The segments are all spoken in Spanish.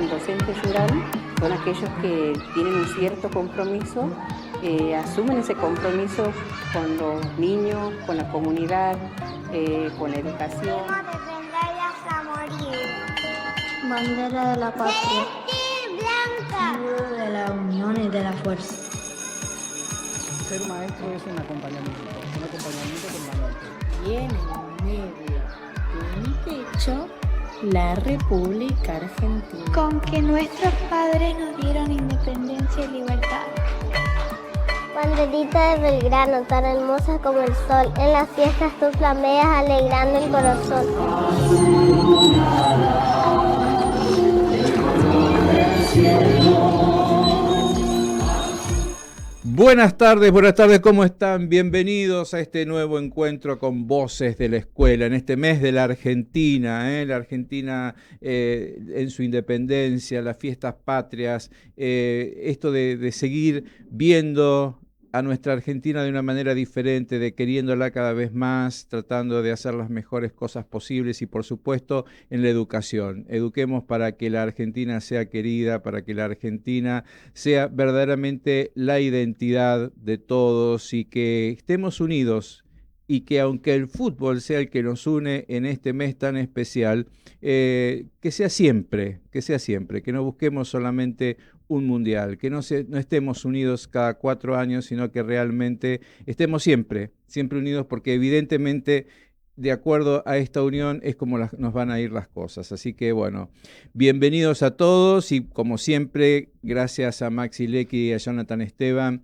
el docente rural son aquellos que tienen un cierto compromiso, asumen ese compromiso con los niños, con la comunidad, con la educación. Hasta morir. Bandera de la patria. Blanca. Escudo de la unión y de la fuerza. Ser maestro es un acompañamiento permanente. Y en el medio de un techo, la República Argentina. Con que nuestros padres nos dieron independencia y libertad. Banderita de Belgrano, tan hermosa como el sol, en las fiestas tú flameas alegrando el corazón. Buenas tardes, ¿cómo están? Bienvenidos a este nuevo encuentro con Voces de la Escuela, en este mes de la Argentina, la Argentina en su independencia, las fiestas patrias, esto de seguir viendo a nuestra Argentina de una manera diferente, de queriéndola cada vez más, tratando de hacer las mejores cosas posibles y por supuesto en la educación. Eduquemos para que la Argentina sea querida, para que la Argentina sea verdaderamente la identidad de todos y que estemos unidos y que aunque el fútbol sea el que nos une en este mes tan especial, que sea siempre, que no busquemos solamente un mundial, que no estemos unidos cada 4 años, sino que realmente estemos siempre unidos, porque evidentemente de acuerdo a esta unión es como nos van a ir las cosas. Así que bueno, bienvenidos a todos y como siempre, gracias a Maxi Lecky y a Jonathan Esteban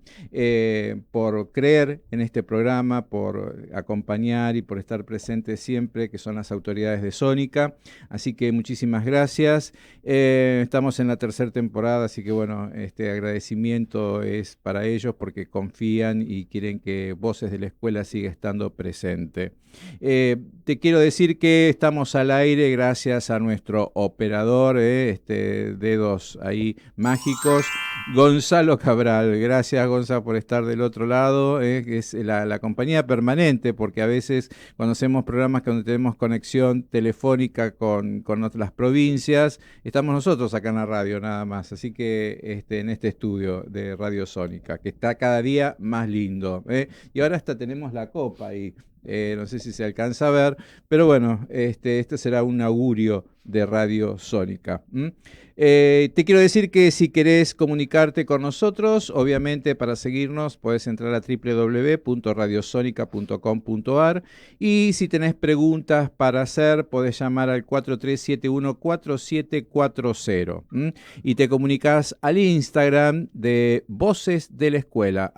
por creer en este programa, por acompañar y por estar presentes siempre, que son las autoridades de Sónica. Así que muchísimas gracias. Estamos en la 3ª temporada, así que bueno, este agradecimiento es para ellos porque confían y quieren que Voces de la Escuela siga estando presente. Te quiero decir que estamos al aire gracias a nuestro operador, dedos ahí mágicos, Gonzalo Cabral. Gracias, Gonzalo, por estar del otro lado, que es la compañía permanente, porque a veces cuando hacemos programas donde tenemos conexión telefónica con otras provincias, estamos nosotros acá en la radio nada más. Así que en este estudio de Radio Sónica, que está cada día más lindo. Y ahora hasta tenemos la copa ahí. No sé si se alcanza a ver, pero bueno, este será un augurio de Radio Sónica. Te quiero decir que si querés comunicarte con nosotros, obviamente para seguirnos podés entrar a www.radiosonica.com.ar y si tenés preguntas para hacer, podés llamar al 4371-4740 y te comunicás al Instagram de Voces de la Escuela,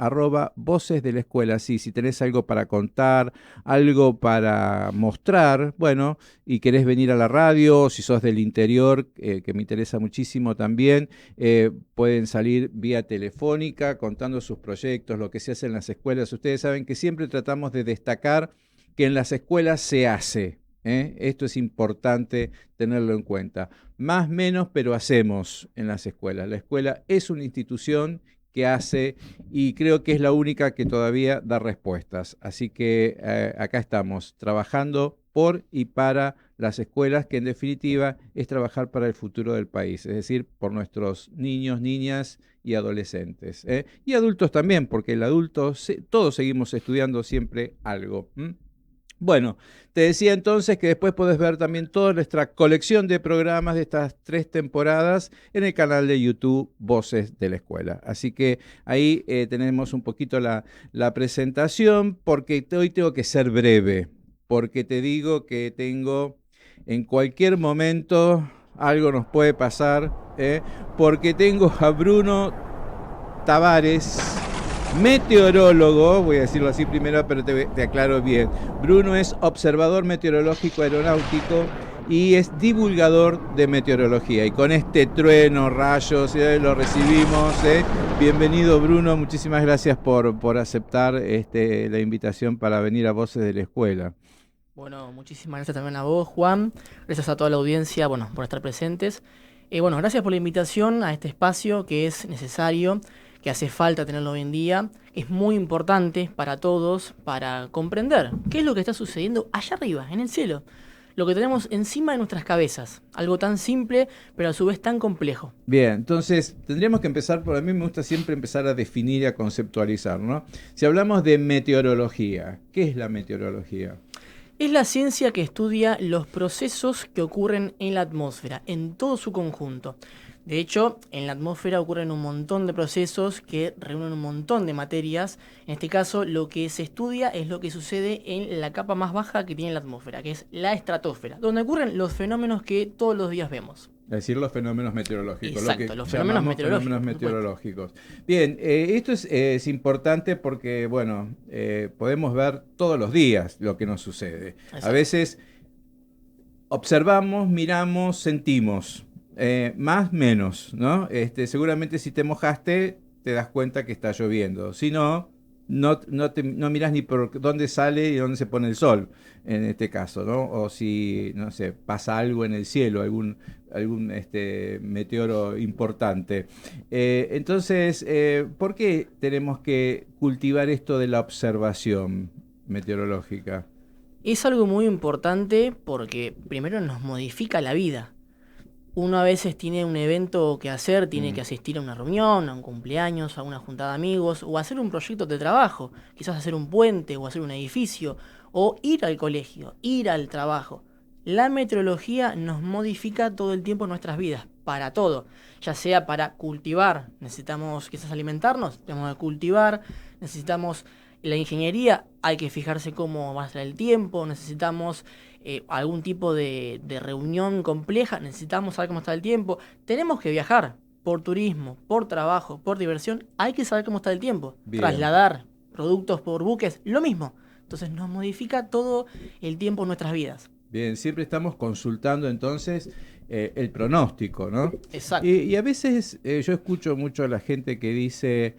@Voces de la Escuela. Sí, si tenés algo para contar, algo para mostrar, bueno, y querés venir a la radio, si sos del interior, que me interesa muchísimo también, pueden salir vía telefónica contando sus proyectos, lo que se hace en las escuelas. Ustedes saben que siempre tratamos de destacar que en las escuelas se hace. Esto es importante tenerlo en cuenta. Más, menos, pero hacemos en las escuelas. La escuela es una institución que hace y creo que es la única que todavía da respuestas. Así que acá estamos trabajando por y para las escuelas, que en definitiva es trabajar para el futuro del país, es decir, por nuestros niños, niñas y adolescentes. Y adultos también, porque el adulto, todos seguimos estudiando siempre algo. Bueno, te decía entonces que después podés ver también toda nuestra colección de programas de estas 3 temporadas en el canal de YouTube Voces de la Escuela. Así que ahí tenemos un poquito la presentación, porque hoy tengo que ser breve, porque te digo que en cualquier momento algo nos puede pasar, porque tengo a Bruno Tavares, meteorólogo, voy a decirlo así primero, pero te aclaro bien. Bruno es observador meteorológico aeronáutico y es divulgador de meteorología. Y con este trueno, rayos, lo recibimos. Bienvenido, Bruno. Muchísimas gracias por aceptar la invitación para venir a Voces de la Escuela. Bueno, muchísimas gracias también a vos, Juan. Gracias a toda la audiencia, por estar presentes. Gracias por la invitación a este espacio que es necesario, que hace falta tenerlo hoy en día. Es muy importante para todos, para comprender qué es lo que está sucediendo allá arriba, en el cielo. lo que tenemos encima de nuestras cabezas. Algo tan simple, pero a su vez tan complejo. Bien, entonces tendríamos que empezar, por a mí me gusta siempre empezar a definir y a conceptualizar, ¿no? Si hablamos de meteorología, ¿qué es la meteorología? Es la ciencia que estudia los procesos que ocurren en la atmósfera, en todo su conjunto. De hecho, en la atmósfera ocurren un montón de procesos que reúnen un montón de materias. En este caso, lo que se estudia es lo que sucede en la capa más baja que tiene la atmósfera, que es la estratosfera, donde ocurren los fenómenos que todos los días vemos. Es decir, los fenómenos meteorológicos. Exacto, lo que los fenómenos meteorológicos. Bien, esto es importante porque, bueno, podemos ver todos los días lo que nos sucede. Exacto. A veces observamos, miramos, sentimos. Más, menos, ¿no? Seguramente si te mojaste, te das cuenta que está lloviendo. Si no, no mirás ni por dónde sale y dónde se pone el sol, en este caso, ¿no? O si, no sé, pasa algo en el cielo, algún meteoro importante. Entonces, ¿por qué tenemos que cultivar esto de la observación meteorológica? Es algo muy importante porque primero nos modifica la vida. Uno a veces tiene un evento que hacer, tiene que asistir a una reunión, a un cumpleaños, a una juntada de amigos, o hacer un proyecto de trabajo, quizás hacer un puente o hacer un edificio, o ir al colegio, ir al trabajo. La meteorología nos modifica todo el tiempo nuestras vidas, para todo, ya sea para cultivar, necesitamos quizás alimentarnos, tenemos que cultivar, necesitamos la ingeniería, hay que fijarse cómo va a estar el tiempo, necesitamos algún tipo de reunión compleja, necesitamos saber cómo está el tiempo, tenemos que viajar por turismo, por trabajo, por diversión, hay que saber cómo está el tiempo. Bien. Trasladar productos por buques, lo mismo. Entonces nos modifica todo el tiempo en nuestras vidas. Bien, siempre estamos consultando entonces el pronóstico, ¿no? Exacto. Y a veces yo escucho mucho a la gente que dice,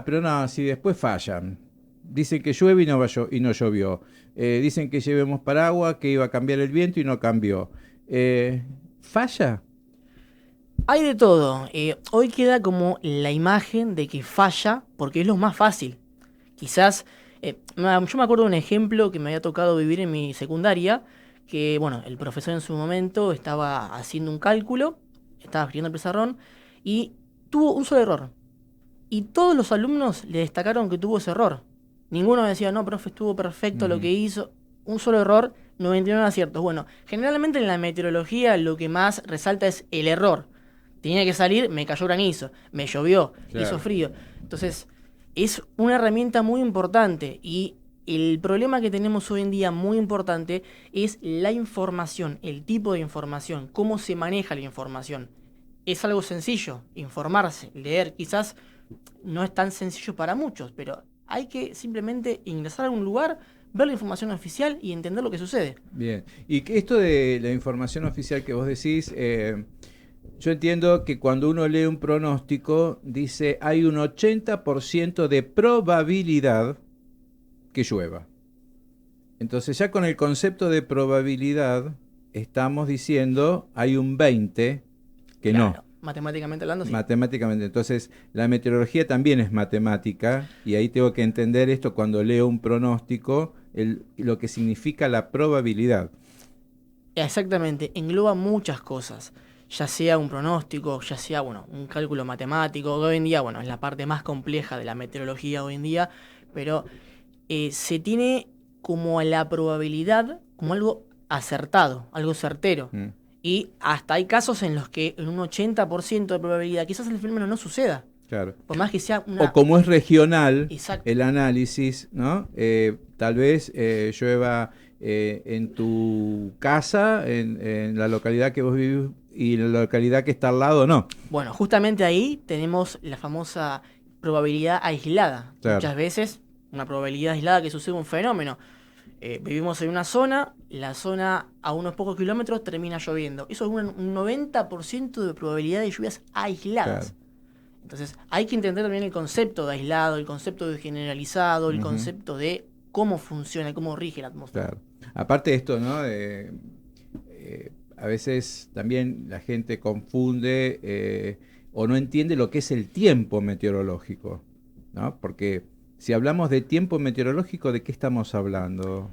pero no, si después fallan. Dicen que llueve y no llovió. Dicen que llevemos paraguas, que iba a cambiar el viento y no cambió. ¿Falla? Hay de todo. Hoy queda como la imagen de que falla porque es lo más fácil. Quizás, yo me acuerdo de un ejemplo que me había tocado vivir en mi secundaria, que bueno, el profesor en su momento estaba haciendo un cálculo, estaba escribiendo el pizarrón y tuvo un solo error. Y todos los alumnos le destacaron que tuvo ese error. Ninguno decía, no, profe, estuvo perfecto lo que hizo. Un solo error, 99 aciertos. Bueno, generalmente en la meteorología lo que más resalta es el error. Tenía que salir, me cayó granizo, me llovió, claro, hizo frío. Entonces, es una herramienta muy importante y el problema que tenemos hoy en día muy importante es la información, el tipo de información, cómo se maneja la información. Es algo sencillo, informarse, leer, quizás no es tan sencillo para muchos, pero hay que simplemente ingresar a un lugar, ver la información oficial y entender lo que sucede. Bien, y esto de la información oficial que vos decís, yo entiendo que cuando uno lee un pronóstico, dice hay un 80% de probabilidad que llueva. Entonces ya con el concepto de probabilidad estamos diciendo hay un 20% que claro. no. Matemáticamente hablando, sí. Matemáticamente. Entonces, la meteorología también es matemática y ahí tengo que entender esto cuando leo un pronóstico, lo que significa la probabilidad. Exactamente, engloba muchas cosas, ya sea un pronóstico, ya sea un cálculo matemático, que hoy en día es la parte más compleja de la meteorología hoy en día, pero se tiene como la probabilidad como algo acertado, algo certero. Y hasta hay casos en los que en un 80% de probabilidad quizás el fenómeno no suceda. Claro. Por más que sea una... O como es regional, exacto, el análisis, ¿no? Tal vez llueva en tu casa, en la localidad que vos vivís y en la localidad que está al lado, no. Bueno, justamente ahí tenemos la famosa probabilidad aislada. Claro. Muchas veces una probabilidad aislada que sucede un fenómeno. Vivimos en una zona, la zona a unos pocos kilómetros termina lloviendo. Eso es un 90% de probabilidad de lluvias aisladas. Claro. Entonces hay que entender también el concepto de aislado, el concepto de generalizado, el concepto de cómo funciona, cómo rige la atmósfera. Claro. Aparte de esto, ¿no? A veces también la gente confunde o no entiende lo que es el tiempo meteorológico, ¿no? Porque si hablamos de tiempo meteorológico, ¿de qué estamos hablando?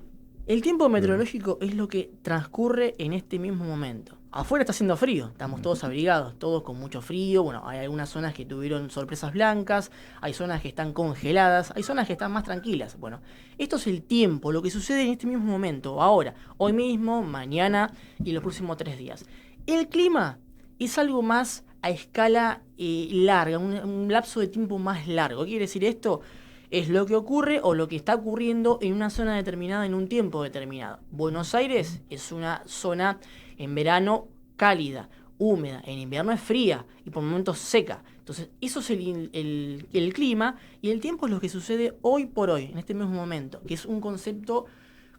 El tiempo meteorológico es lo que transcurre en este mismo momento. Afuera está haciendo frío, estamos todos abrigados, todos con mucho frío. Bueno, hay algunas zonas que tuvieron sorpresas blancas, hay zonas que están congeladas, hay zonas que están más tranquilas. Bueno, esto es el tiempo, lo que sucede en este mismo momento, ahora, hoy mismo, mañana y los próximos 3 días. El clima es algo más a escala larga, un lapso de tiempo más largo. ¿Qué quiere decir esto? Es lo que ocurre o lo que está ocurriendo en una zona determinada en un tiempo determinado. Buenos Aires es una zona en verano cálida, húmeda, en invierno es fría y por momentos seca. Entonces, eso es el clima, y el tiempo es lo que sucede hoy por hoy, en este mismo momento, que es un concepto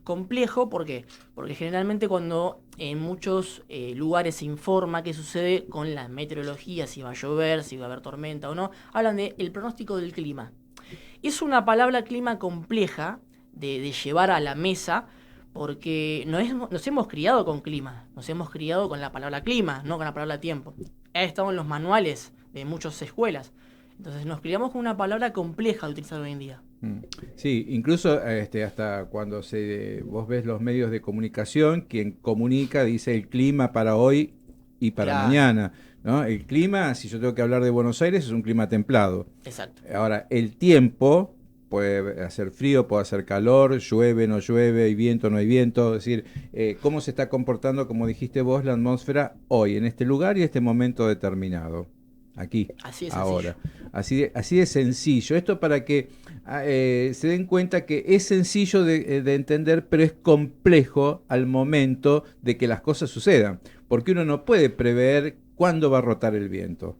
complejo. ¿Por qué? Porque generalmente cuando en muchos lugares se informa qué sucede con la meteorología, si va a llover, si va a haber tormenta o no, hablan del pronóstico del clima. Es una palabra clima compleja de llevar a la mesa, porque nos hemos criado con clima, nos hemos criado con la palabra clima, no con la palabra tiempo. Ha estado en los manuales de muchas escuelas. Entonces nos criamos con una palabra compleja de utilizar hoy en día. Sí, incluso hasta cuando vos ves los medios de comunicación, quien comunica dice el clima para hoy y para mañana, ¿no? El clima, si yo tengo que hablar de Buenos Aires, es un clima templado. Exacto. Ahora, el tiempo puede hacer frío, puede hacer calor, llueve, no llueve, hay viento, no hay viento. Es decir, cómo se está comportando, como dijiste vos, la atmósfera hoy, en este lugar y este momento determinado. Aquí, así es ahora. Así de sencillo. Esto para que se den cuenta que es sencillo de entender, pero es complejo al momento de que las cosas sucedan. Porque uno no puede prever cuándo va a rotar el viento.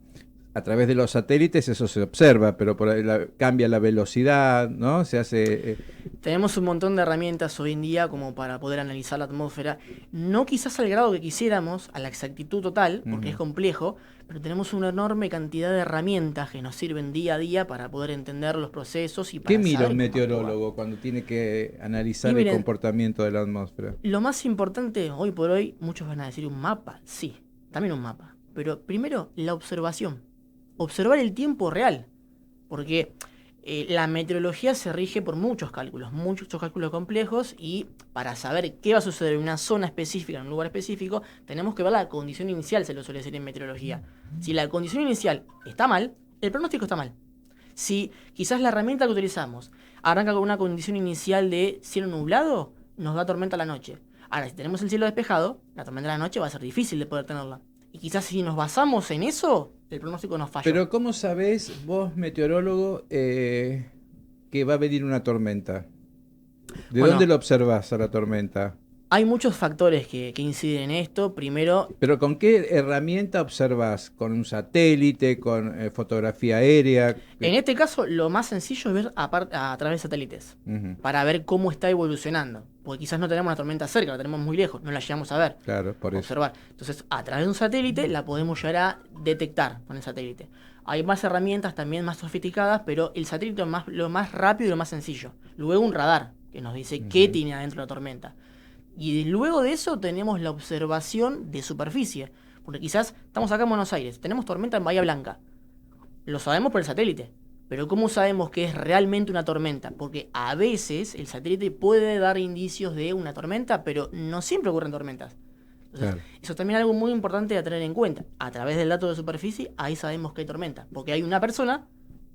A través de los satélites eso se observa, pero por ahí cambia la velocidad, ¿no? Se hace... Tenemos un montón de herramientas hoy en día como para poder analizar la atmósfera. No quizás al grado que quisiéramos, a la exactitud total, porque es complejo, pero tenemos una enorme cantidad de herramientas que nos sirven día a día para poder entender los procesos y para ¿Qué mira saber un cómo meteorólogo actuar cuando tiene que analizar el comportamiento de la atmósfera? Lo más importante hoy por hoy, muchos van a decir un mapa, sí, también un mapa. Pero primero, la observación. Observar el tiempo real, porque la meteorología se rige por muchos cálculos complejos, y para saber qué va a suceder en una zona específica, en un lugar específico, tenemos que ver la condición inicial, se lo suele decir en meteorología. Si la condición inicial está mal, el pronóstico está mal. Si quizás la herramienta que utilizamos arranca con una condición inicial de cielo nublado, nos da tormenta a la noche. Ahora, si tenemos el cielo despejado, la tormenta a la noche va a ser difícil de poder tenerla. Y quizás si nos basamos en eso, el pronóstico nos falla. Pero ¿cómo sabés vos, meteorólogo, que va a venir una tormenta? ¿De dónde lo observás a la tormenta? Hay muchos factores que inciden en esto. Primero... ¿Pero con qué herramienta observás? ¿Con un satélite? ¿Con fotografía aérea? En este caso, lo más sencillo es ver a través de satélites, para ver cómo está evolucionando. Porque quizás no tenemos una tormenta cerca, la tenemos muy lejos, no la llegamos a ver. Claro, por observar. Entonces, a través de un satélite la podemos llegar a detectar con el satélite. Hay más herramientas también más sofisticadas, pero el satélite es lo más rápido y lo más sencillo. Luego un radar, que nos dice qué tiene adentro la tormenta. Y luego de eso tenemos la observación de superficie. Porque quizás estamos acá en Buenos Aires, tenemos tormenta en Bahía Blanca. Lo sabemos por el satélite. Pero ¿cómo sabemos que es realmente una tormenta? Porque a veces el satélite puede dar indicios de una tormenta, pero no siempre ocurren tormentas. Entonces, eso también es algo muy importante a tener en cuenta. A través del dato de superficie, ahí sabemos que hay tormenta. Porque hay una persona,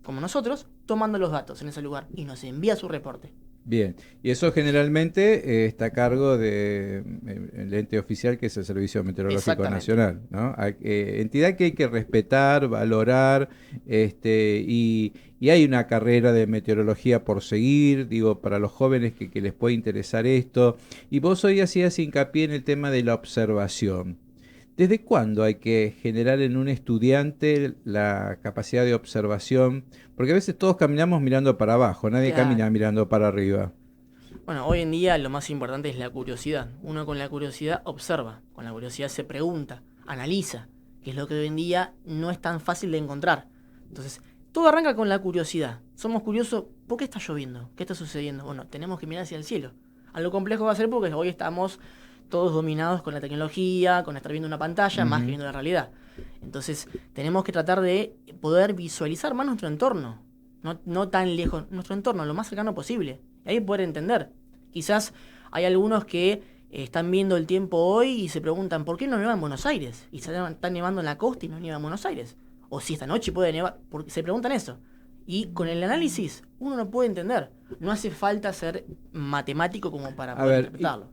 como nosotros, tomando los datos en ese lugar y nos envía su reporte. Bien, y eso generalmente está a cargo del ente oficial, que es el Servicio Meteorológico Nacional, ¿no? Entidad que hay que respetar, valorar, y hay una carrera de meteorología por seguir, digo, para los jóvenes que les puede interesar esto. Y vos hoy hacías hincapié en el tema de la observación. ¿Desde cuándo hay que generar en un estudiante la capacidad de observación? Porque a veces todos caminamos mirando para abajo, nadie camina mirando para arriba. Bueno, hoy en día lo más importante es la curiosidad. Uno con la curiosidad observa, con la curiosidad se pregunta, analiza, que es lo que hoy en día no es tan fácil de encontrar. Entonces, todo arranca con la curiosidad. Somos curiosos, ¿por qué está lloviendo? ¿Qué está sucediendo? Bueno, tenemos que mirar hacia el cielo. Algo complejo va a ser porque hoy estamos todos dominados con la tecnología, con estar viendo una pantalla, más que viendo la realidad. Entonces, tenemos que tratar de poder visualizar más nuestro entorno, no tan lejos, nuestro entorno, lo más cercano posible. Y ahí poder entender. Quizás Hay algunos que están viendo el tiempo hoy y se preguntan, ¿por qué no nieva en Buenos Aires? Y está nevando en la costa y no nieva en Buenos Aires. O si esta noche puede nevar, porque se preguntan eso. Y con el análisis uno no puede entender. No hace falta ser matemático como para poder interpretarlo.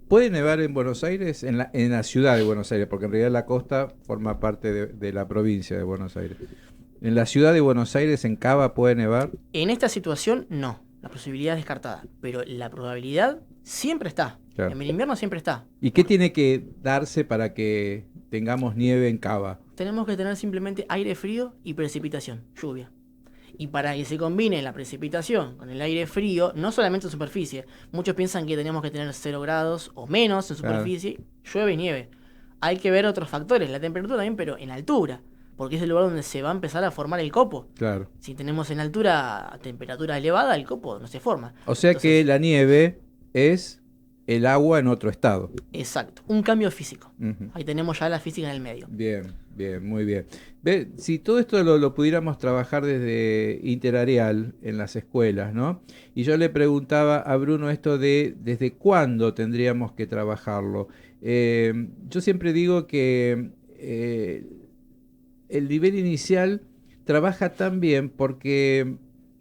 ¿Puede nevar en Buenos Aires? En la ciudad de Buenos Aires, porque en realidad la costa forma parte de la provincia de Buenos Aires. ¿En la ciudad de Buenos Aires, en Cava, puede nevar? En esta situación, no. La posibilidad es descartada. Pero la probabilidad siempre está. Claro. En el invierno siempre está. ¿Y qué tiene que darse para que tengamos nieve en Cava? Tenemos que tener simplemente aire frío y precipitación, lluvia. Y para que se combine la precipitación con el aire frío, no solamente en superficie, muchos piensan que tenemos que tener 0 grados o menos en superficie, claro. Llueve y nieve. Hay que ver otros factores, la temperatura también, pero en altura, porque es el lugar donde se va a empezar a formar el copo. Claro. Si tenemos en altura temperatura elevada, el copo no se forma. O sea, entonces, que la nieve es el agua en otro estado. Exacto, un cambio físico. Ahí tenemos ya la física en el medio. Bien, muy bien. Ve, si todo esto lo pudiéramos trabajar desde interareal en las escuelas, ¿no? Y yo le preguntaba a Bruno esto de desde cuándo tendríamos que trabajarlo. Yo siempre digo que el nivel inicial trabaja tan bien porque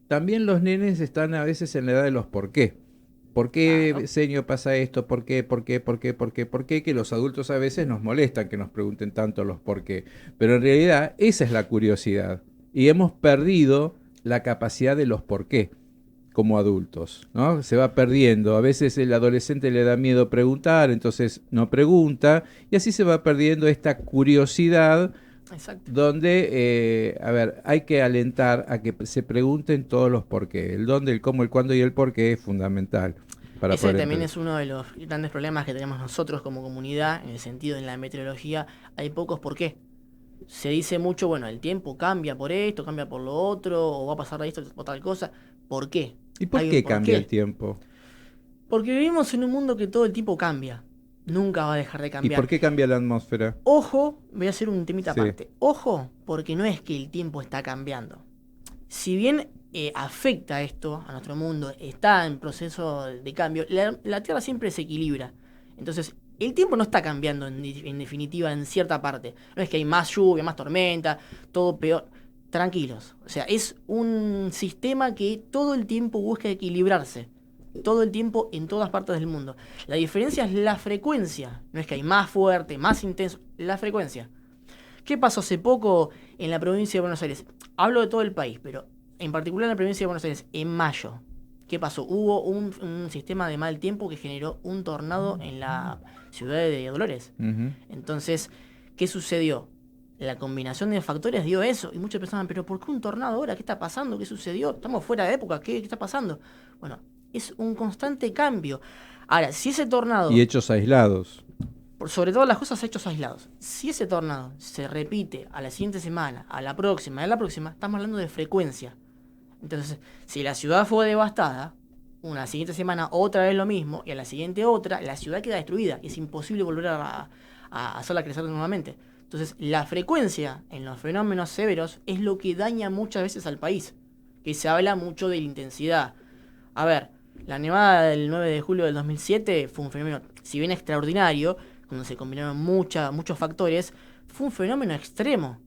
también los nenes están a veces en la edad de los por qué. ¿Por qué, claro, señor, pasa esto? ¿Por qué? Que los adultos a veces nos molestan que nos pregunten tanto los por qué. Pero en realidad esa es la curiosidad. Y hemos perdido la capacidad de los por qué como adultos, ¿no? Se va perdiendo. A veces el adolescente le da miedo preguntar, entonces no pregunta. Y así se va perdiendo esta curiosidad. Exacto. Donde, hay que alentar a que se pregunten todos los por qué. El dónde, el cómo, el cuándo y el por qué es fundamental. Ese también es uno de los grandes problemas que tenemos nosotros como comunidad, en el sentido de la meteorología, hay pocos por qué. Se dice mucho, bueno, el tiempo cambia por esto, cambia por lo otro, o va a pasar esto o tal cosa. ¿Por qué? ¿Y por qué cambia el tiempo? Porque vivimos en un mundo que todo el tiempo cambia. Nunca va a dejar de cambiar. ¿Y por qué cambia la atmósfera? Ojo, voy a hacer un temita aparte. Ojo, porque no es que el tiempo está cambiando. Si bien afecta esto a nuestro mundo, está en proceso de cambio, la Tierra siempre se equilibra. Entonces, el tiempo no está cambiando en definitiva en cierta parte. No es que hay más lluvia, más tormenta, todo peor. Tranquilos. O sea, es un sistema que todo el tiempo busca equilibrarse. Todo el tiempo en todas partes del mundo. La diferencia es la frecuencia. No es que hay más fuerte, más intenso. La frecuencia. ¿Qué pasó hace poco en la provincia de Buenos Aires? Hablo de todo el país, pero en particular en la provincia de Buenos Aires, en mayo. ¿Qué pasó? Hubo un sistema de mal tiempo que generó un tornado en la ciudad de Dolores. Entonces, ¿qué sucedió? La combinación de factores dio eso. Y muchos pensaban, ¿pero por qué un tornado ahora? ¿Qué está pasando? ¿Qué sucedió? ¿Estamos fuera de época? ¿Qué está pasando? Bueno, es un constante cambio. Ahora, si ese tornado... Y hechos aislados. Sobre todas las cosas, hechos aislados. Si ese tornado se repite a la siguiente semana, a la próxima, estamos hablando de frecuencia. Entonces, si la ciudad fue devastada, una siguiente semana otra vez lo mismo, y a la siguiente otra, la ciudad queda destruida. Es imposible volver a hacerla crecer nuevamente. Entonces, la frecuencia en los fenómenos severos es lo que daña muchas veces al país. Que se habla mucho de la intensidad. A ver, la nevada del 9 de julio del 2007 fue un fenómeno, si bien extraordinario, cuando se combinaron muchos factores, fue un fenómeno extremo.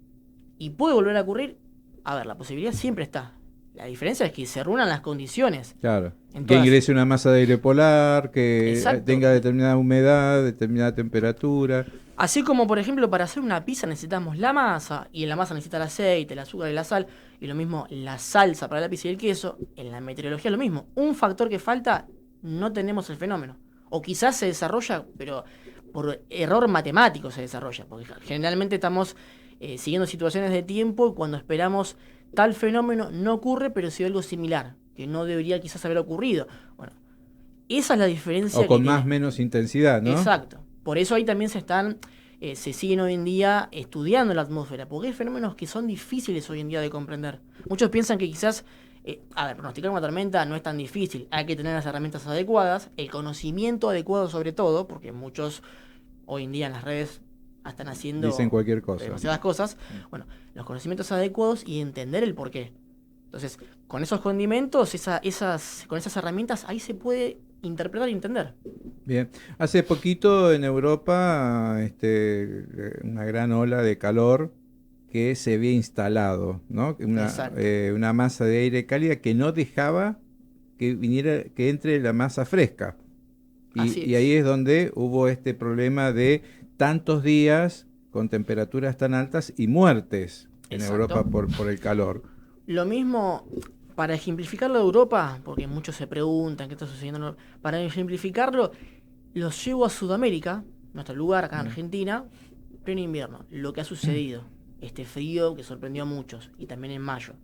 ¿Y puede volver a ocurrir? A ver, la posibilidad siempre está. La diferencia es que se reúnan las condiciones. Claro. Que ingrese una masa de aire polar, que tenga determinada humedad, determinada temperatura. Así como, por ejemplo, para hacer una pizza necesitamos la masa, y en la masa necesita el aceite, el azúcar y la sal, y lo mismo la salsa para la pizza y el queso. En la meteorología es lo mismo. Un factor que falta, no tenemos el fenómeno. O quizás se desarrolla, pero por error matemático se desarrolla, porque generalmente estamos siguiendo situaciones de tiempo y cuando esperamos tal fenómeno no ocurre, pero sí algo similar, que no debería quizás haber ocurrido. Bueno, esa es la diferencia. O con más o menos intensidad, ¿no? Exacto. Por eso ahí también se siguen hoy en día estudiando la atmósfera, porque hay fenómenos que son difíciles hoy en día de comprender. Muchos piensan que quizás, pronosticar una tormenta no es tan difícil, hay que tener las herramientas adecuadas, el conocimiento adecuado sobre todo, porque muchos hoy en día en las redes están haciendo... Dicen cualquier cosa. Demasiadas cosas. Bueno, los conocimientos adecuados y entender el porqué. Entonces, con esos condimentos, con esas herramientas, ahí se puede interpretar e entender. Bien, hace poquito en Europa una gran ola de calor que se había instalado, ¿no? Una masa de aire cálida que no dejaba que entre la masa fresca. Y ahí es donde hubo este problema de tantos días con temperaturas tan altas y muertes en Europa por el calor. Lo mismo, para ejemplificarlo de Europa, porque muchos se preguntan qué está sucediendo, para ejemplificarlo, los llevo a Sudamérica, nuestro lugar acá en Argentina, pleno invierno. Lo que ha sucedido, este frío que sorprendió a muchos, y también en mayo.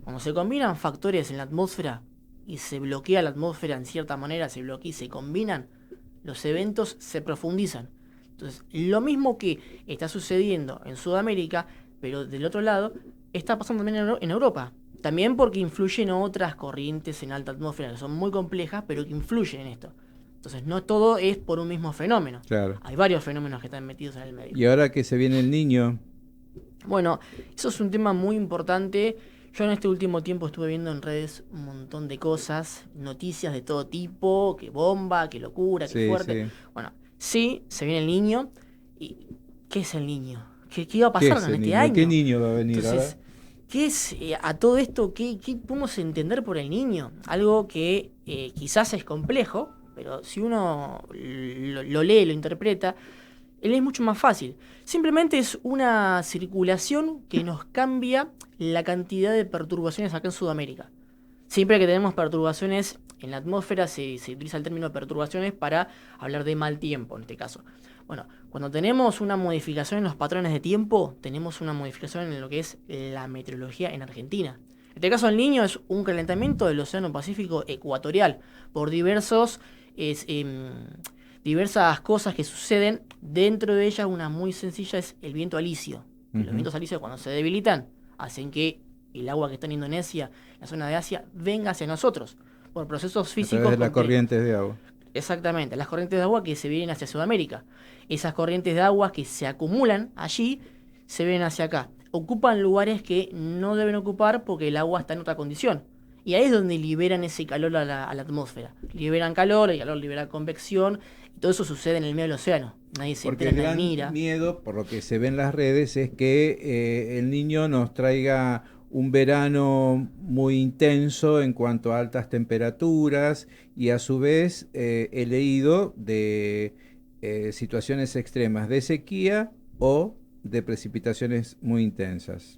Cuando se combinan factores en la atmósfera y se bloquea la atmósfera en cierta manera, se bloquea y se combinan, los eventos se profundizan. Entonces, lo mismo que está sucediendo en Sudamérica, pero del otro lado, está pasando también en Europa. También porque influyen otras corrientes en alta atmósfera que son muy complejas, pero que influyen en esto. Entonces, no todo es por un mismo fenómeno. Claro. Hay varios fenómenos que están metidos en el medio. Y ahora que se viene el Niño. Bueno, eso es un tema muy importante. Yo en este último tiempo estuve viendo en redes un montón de cosas, noticias de todo tipo, que bomba, que locura, que fuerte. Sí. Bueno, sí, se viene el Niño. ¿Y qué es el Niño? ¿Qué iba a pasar en este año? ¿Qué niño va a venir? Entonces, ¿qué es a todo esto? ¿Qué podemos entender por el Niño? Algo que quizás es complejo, pero si uno lo lee, lo interpreta, él es mucho más fácil. Simplemente es una circulación que nos cambia la cantidad de perturbaciones acá en Sudamérica. Siempre que tenemos perturbaciones en la atmósfera se utiliza el término perturbaciones para hablar de mal tiempo en este caso. Bueno, cuando tenemos una modificación en los patrones de tiempo, tenemos una modificación en lo que es la meteorología en Argentina. En este caso el Niño es un calentamiento del Océano Pacífico ecuatorial por diversas cosas que suceden. Dentro de ellas una muy sencilla es el viento alisio. Los vientos alisios cuando se debilitan hacen que el agua que está en Indonesia, la zona de Asia, venga hacia nosotros por procesos físicos. A través de las corrientes de agua. Exactamente, las corrientes de agua que se vienen hacia Sudamérica. Esas corrientes de agua que se acumulan allí se vienen hacia acá. Ocupan lugares que no deben ocupar porque el agua está en otra condición. Y ahí es donde liberan ese calor a la atmósfera. Liberan calor, el calor libera convección. Y todo eso sucede en el medio del océano. Nadie se entera, nadie mira. El gran miedo, por lo que se ve en las redes, es que el Niño nos traiga un verano muy intenso en cuanto a altas temperaturas y a su vez he leído de situaciones extremas de sequía o de precipitaciones muy intensas.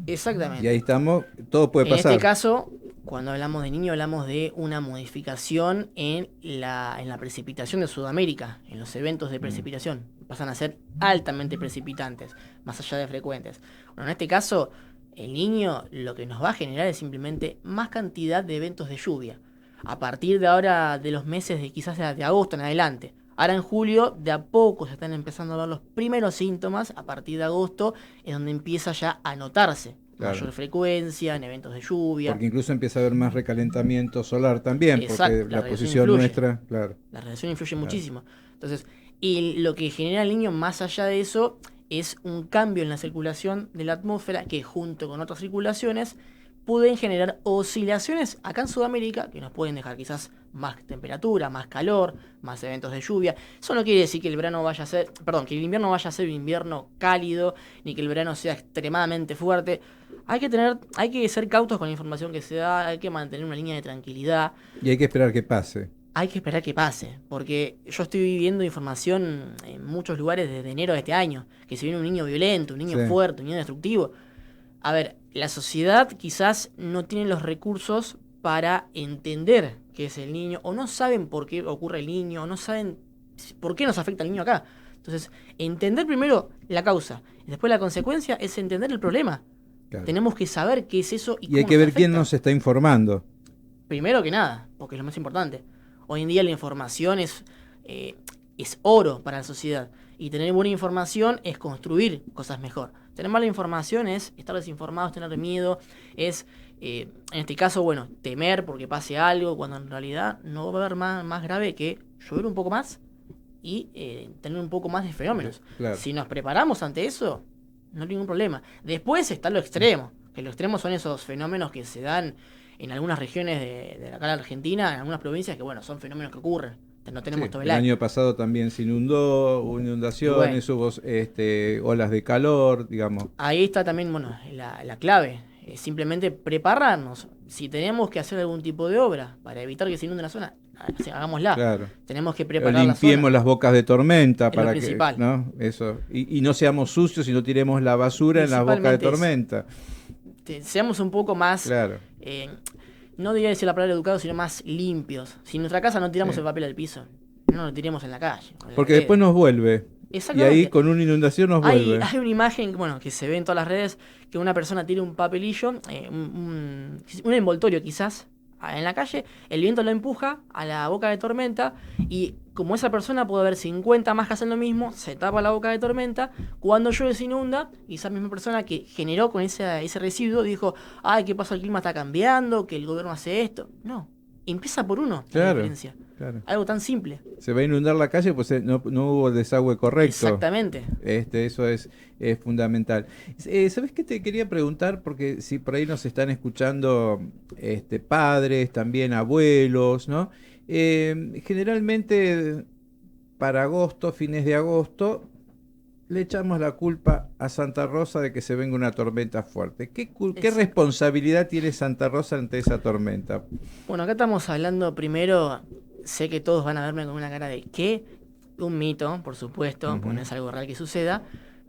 Exactamente. Y ahí estamos, todo puede pasar. En este caso, cuando hablamos de Niño, hablamos de una modificación en la precipitación de Sudamérica, en los eventos de precipitación. Pasan a ser altamente precipitantes, más allá de frecuentes. Bueno, en este caso, el Niño lo que nos va a generar es simplemente más cantidad de eventos de lluvia. A partir de ahora, de los meses de quizás de agosto en adelante. Ahora en julio, de a poco se están empezando a ver los primeros síntomas. A partir de agosto es donde empieza ya a notarse mayor frecuencia en eventos de lluvia. Porque incluso empieza a haber más recalentamiento solar también. Exacto, porque la posición nuestra, claro. La radiación influye muchísimo. Entonces, y lo que genera el Niño más allá de eso es un cambio en la circulación de la atmósfera que junto con otras circulaciones pueden generar oscilaciones acá en Sudamérica que nos pueden dejar quizás más temperatura, más calor, más eventos de lluvia. Eso no quiere decir que el invierno vaya a ser un invierno cálido, ni que el verano sea extremadamente fuerte. Hay que ser cautos con la información que se da, hay que mantener una línea de tranquilidad. Y hay que esperar que pase. Hay que esperar que pase, porque yo estoy viviendo información en muchos lugares desde enero de este año, que se viene un niño violento, un niño fuerte, un niño destructivo. A ver, la sociedad quizás no tiene los recursos para entender qué es el niño, o no saben por qué ocurre el niño, o no saben por qué nos afecta el niño acá. Entonces, entender primero la causa, y después la consecuencia es entender el problema. Claro. Tenemos que saber qué es eso y cómo hay que ver afecta. Quién nos está informando. Primero que nada, porque es lo más importante. Hoy en día la información es oro para la sociedad. Y tener buena información es construir cosas mejor. Tener mala información es estar desinformados, tener miedo, es, en este caso, bueno, temer porque pase algo, cuando en realidad no va a haber más grave que llover un poco más y tener un poco más de fenómenos. Claro. Si nos preparamos ante eso, no hay ningún problema. Después está lo extremo, que lo extremo son esos fenómenos que se dan en algunas regiones de acá de la Argentina, en algunas provincias, que bueno, son fenómenos que ocurren. No tenemos todo el El año. año pasado también se inundó, hubo inundaciones, Bueno. hubo olas de calor, digamos. Ahí está también, bueno, la clave. Simplemente prepararnos. Si tenemos que hacer algún tipo de obra para evitar que se inunde la zona, hagámosla. Claro. Tenemos que O preparar la limpiemos zona. las bocas de tormenta Es lo para que, principal. ¿no? Eso. Y no seamos sucios y no tiremos la basura en las bocas de Principalmente eso. tormenta. Seamos un poco más, Claro. no diría decir la palabra educados, sino más limpios. Si en nuestra casa no tiramos Sí. el papel al piso, no lo tiremos en la calle. en la Porque vereda. después nos vuelve. Y Exactamente. ahí con una inundación nos vuelve. Hay una imagen, bueno, que se ve en todas las redes, que una persona tira un papelillo, un envoltorio quizás, en la calle, el viento lo empuja a la boca de tormenta y como esa persona puede haber 50 más que hacen lo mismo, se tapa la boca de tormenta, cuando llueve se inunda y esa misma persona que generó con ese residuo dijo, ay, ¿qué pasa? El clima está cambiando, que el gobierno hace esto. No, empieza por uno, la Claro, diferencia. claro. Algo tan simple. Se va a inundar la calle, pues no hubo desagüe correcto. Exactamente. Eso es fundamental. ¿Sabes qué te quería preguntar? Porque si por ahí nos están escuchando padres, también abuelos, ¿no? Generalmente para agosto, fines de agosto, le echamos la culpa a Santa Rosa de que se venga una tormenta fuerte. ¿Qué responsabilidad tiene Santa Rosa ante esa tormenta? Bueno, acá estamos hablando primero, sé que todos van a verme con una cara de ¿qué? Un mito, por supuesto, porque no es algo real que suceda,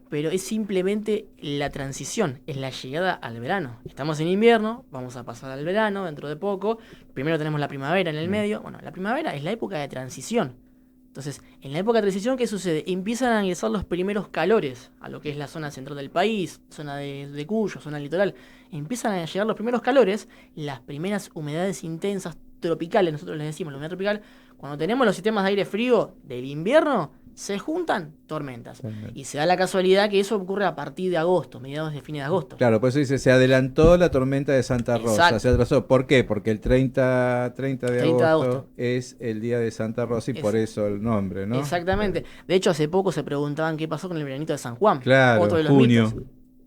pero es simplemente la transición, es la llegada al verano. Estamos en invierno, vamos a pasar al verano dentro de poco, primero tenemos la primavera en el medio. Bueno, la primavera es la época de transición. Entonces, en la época de transición, ¿qué sucede? Empiezan a ingresar los primeros calores a lo que es la zona central del país, zona de Cuyo, zona litoral. Empiezan a llegar los primeros calores, las primeras humedades intensas tropicales, nosotros les decimos la humedad tropical. Cuando tenemos los sistemas de aire frío del invierno, se juntan tormentas. Y se da la casualidad que eso ocurre a partir de agosto, mediados de fines de agosto. Claro, por eso dice, se adelantó la tormenta de Santa Rosa, Exacto. se atrasó. ¿Por qué? Porque el 30 de agosto, agosto es el día de Santa Rosa y por eso el nombre, ¿no? Exactamente. De hecho, hace poco se preguntaban qué pasó con el veranito de San Juan. Claro, Otro de los junio. mitos.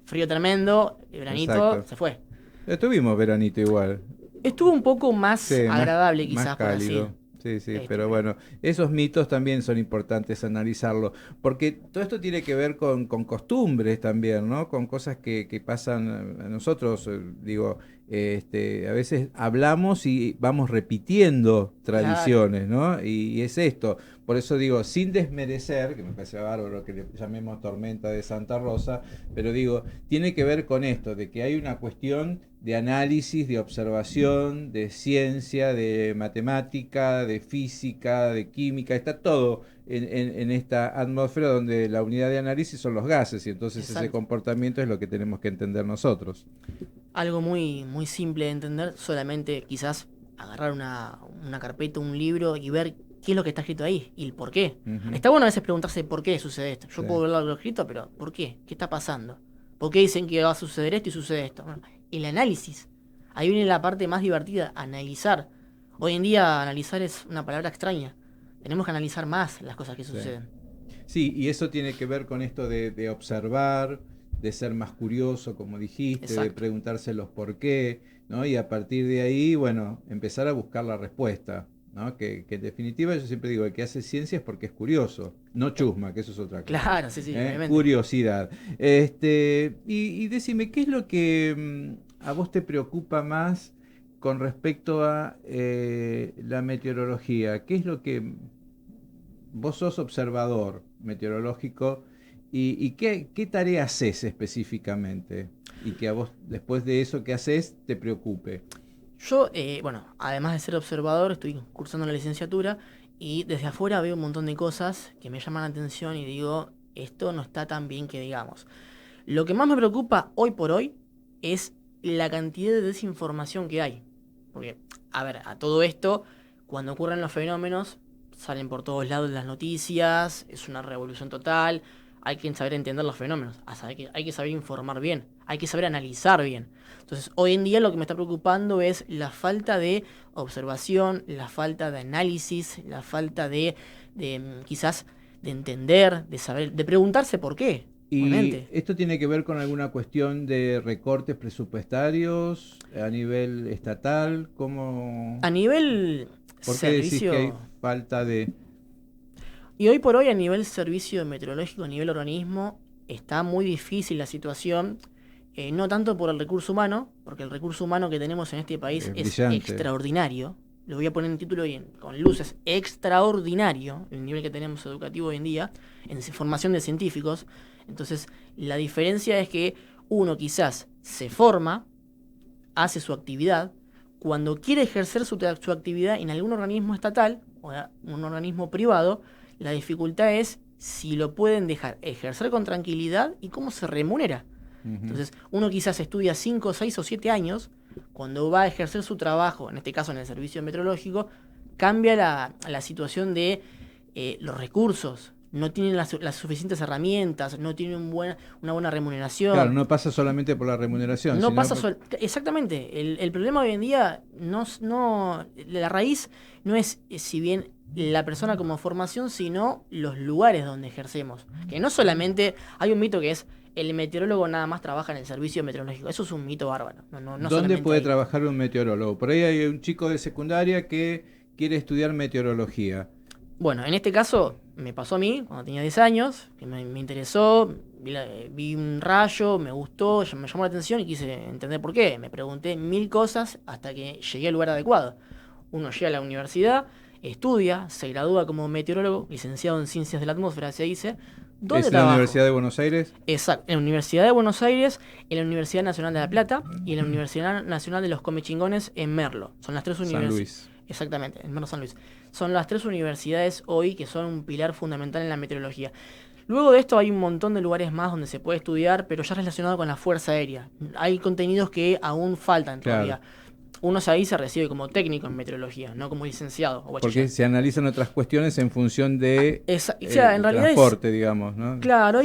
Frío tremendo, el veranito Exacto. se fue. Tuvimos veranito igual. Estuvo un poco más Sí, agradable más quizás, por cálido. así. Sí, pero bueno, esos mitos también son importantes analizarlo, porque todo esto tiene que ver con costumbres también, ¿no? Con cosas que pasan a nosotros, digo, a veces hablamos y vamos repitiendo tradiciones, ¿no? Y es esto, por eso digo, sin desmerecer, que me parece bárbaro que le llamemos tormenta de Santa Rosa, pero digo, tiene que ver con esto, de que hay una cuestión de análisis, de observación, de ciencia, de matemática, de física, de química, está todo en esta atmósfera donde la unidad de análisis son los gases y entonces Exacto. ese comportamiento es lo que tenemos que entender nosotros. Algo muy, muy simple de entender, solamente quizás agarrar una carpeta, un libro y ver qué es lo que está escrito ahí y el por qué. Ujú. Está bueno a veces preguntarse por qué sucede esto. Yo Sí. puedo ver lo escrito, pero ¿por qué? ¿Qué está pasando? ¿Por qué dicen que va a suceder esto y sucede esto? Bueno, el análisis. Ahí viene la parte más divertida, analizar. Hoy en día analizar es una palabra extraña. Tenemos que analizar más las cosas que suceden. Sí, y eso tiene que ver con esto de observar, de ser más curioso, como dijiste, de Exacto. preguntarse los por qué, ¿no? Y a partir de ahí, bueno, empezar a buscar la respuesta, ¿no? Que en definitiva yo siempre digo, el que hace ciencia es porque es curioso, no chusma, que eso es otra cosa. Claro, sí, obviamente. Curiosidad. Y decime, ¿qué es lo que a vos te preocupa más con respecto a la meteorología? ¿Qué es lo que vos sos observador meteorológico y qué tarea haces específicamente? Y que a vos, después de eso que haces, te preocupe. Yo, bueno, además de ser observador, estoy cursando la licenciatura y desde afuera veo un montón de cosas que me llaman la atención y digo, esto no está tan bien que digamos. Lo que más me preocupa hoy por hoy es la cantidad de desinformación que hay. Porque, a ver, a todo esto, cuando ocurren los fenómenos, salen por todos lados las noticias, es una revolución total, hay que saber entender los fenómenos, hay que saber informar bien, hay que saber analizar bien. Entonces, hoy en día lo que me está preocupando es la falta de observación, la falta de análisis, la falta de quizás de entender, de saber, de preguntarse por qué. ¿Y Obviamente. esto tiene que ver con alguna cuestión de recortes presupuestarios a nivel estatal? ¿Cómo, A nivel ¿Por qué decís servicio... que hay falta de...? Y hoy por hoy a nivel servicio meteorológico, a nivel organismo, está muy difícil la situación, no tanto por el recurso humano, porque el recurso humano que tenemos en este país Es es brillante. extraordinario. Lo voy a poner en título y con luces, extraordinario el nivel que tenemos educativo hoy en día, en formación de científicos. Entonces, la diferencia es que uno quizás se forma, hace su actividad, cuando quiere ejercer su actividad en algún organismo estatal o un organismo privado, la dificultad es si lo pueden dejar ejercer con tranquilidad y cómo se remunera. Entonces, uno quizás estudia 5, 6 o 7 años, cuando va a ejercer su trabajo, en este caso en el servicio meteorológico, cambia la situación de los recursos. No tienen las suficientes herramientas, no tienen una buena remuneración. Claro, no pasa solamente por la remuneración. No sino pasa por... exactamente. El problema hoy en día la raíz no es si bien la persona como formación, sino los lugares donde ejercemos. Que no solamente hay un mito que es el meteorólogo nada más trabaja en el servicio meteorológico. Eso es un mito bárbaro. No ¿Dónde solamente puede ahí. trabajar un meteorólogo? Por ahí hay un chico de secundaria que quiere estudiar meteorología. Bueno, en este caso me pasó a mí cuando tenía 10 años, que me interesó, vi un rayo, me gustó, me llamó la atención y quise entender por qué. Me pregunté 1000 cosas hasta que llegué al lugar adecuado. Uno llega a la universidad, estudia, se gradúa como meteorólogo, licenciado en Ciencias de la Atmósfera, se dice. ¿Dónde ¿Es en la trabajo? Universidad de Buenos Aires? Exacto, en la Universidad de Buenos Aires, en la Universidad Nacional de La Plata y en la Universidad Nacional de los Comechingones en Merlo. Son las tres San universidades. Luis. Exactamente, en Merlo San Luis. Son las tres universidades hoy que son un pilar fundamental en la meteorología. Luego de esto hay un montón de lugares más donde se puede estudiar, pero ya relacionado con la Fuerza Aérea. Hay contenidos que aún faltan todavía. Uno ahí se recibe como técnico en meteorología, no como licenciado o bachiller. Porque se analizan otras cuestiones en función de o sea, en realidad transporte, digamos, ¿no? Claro,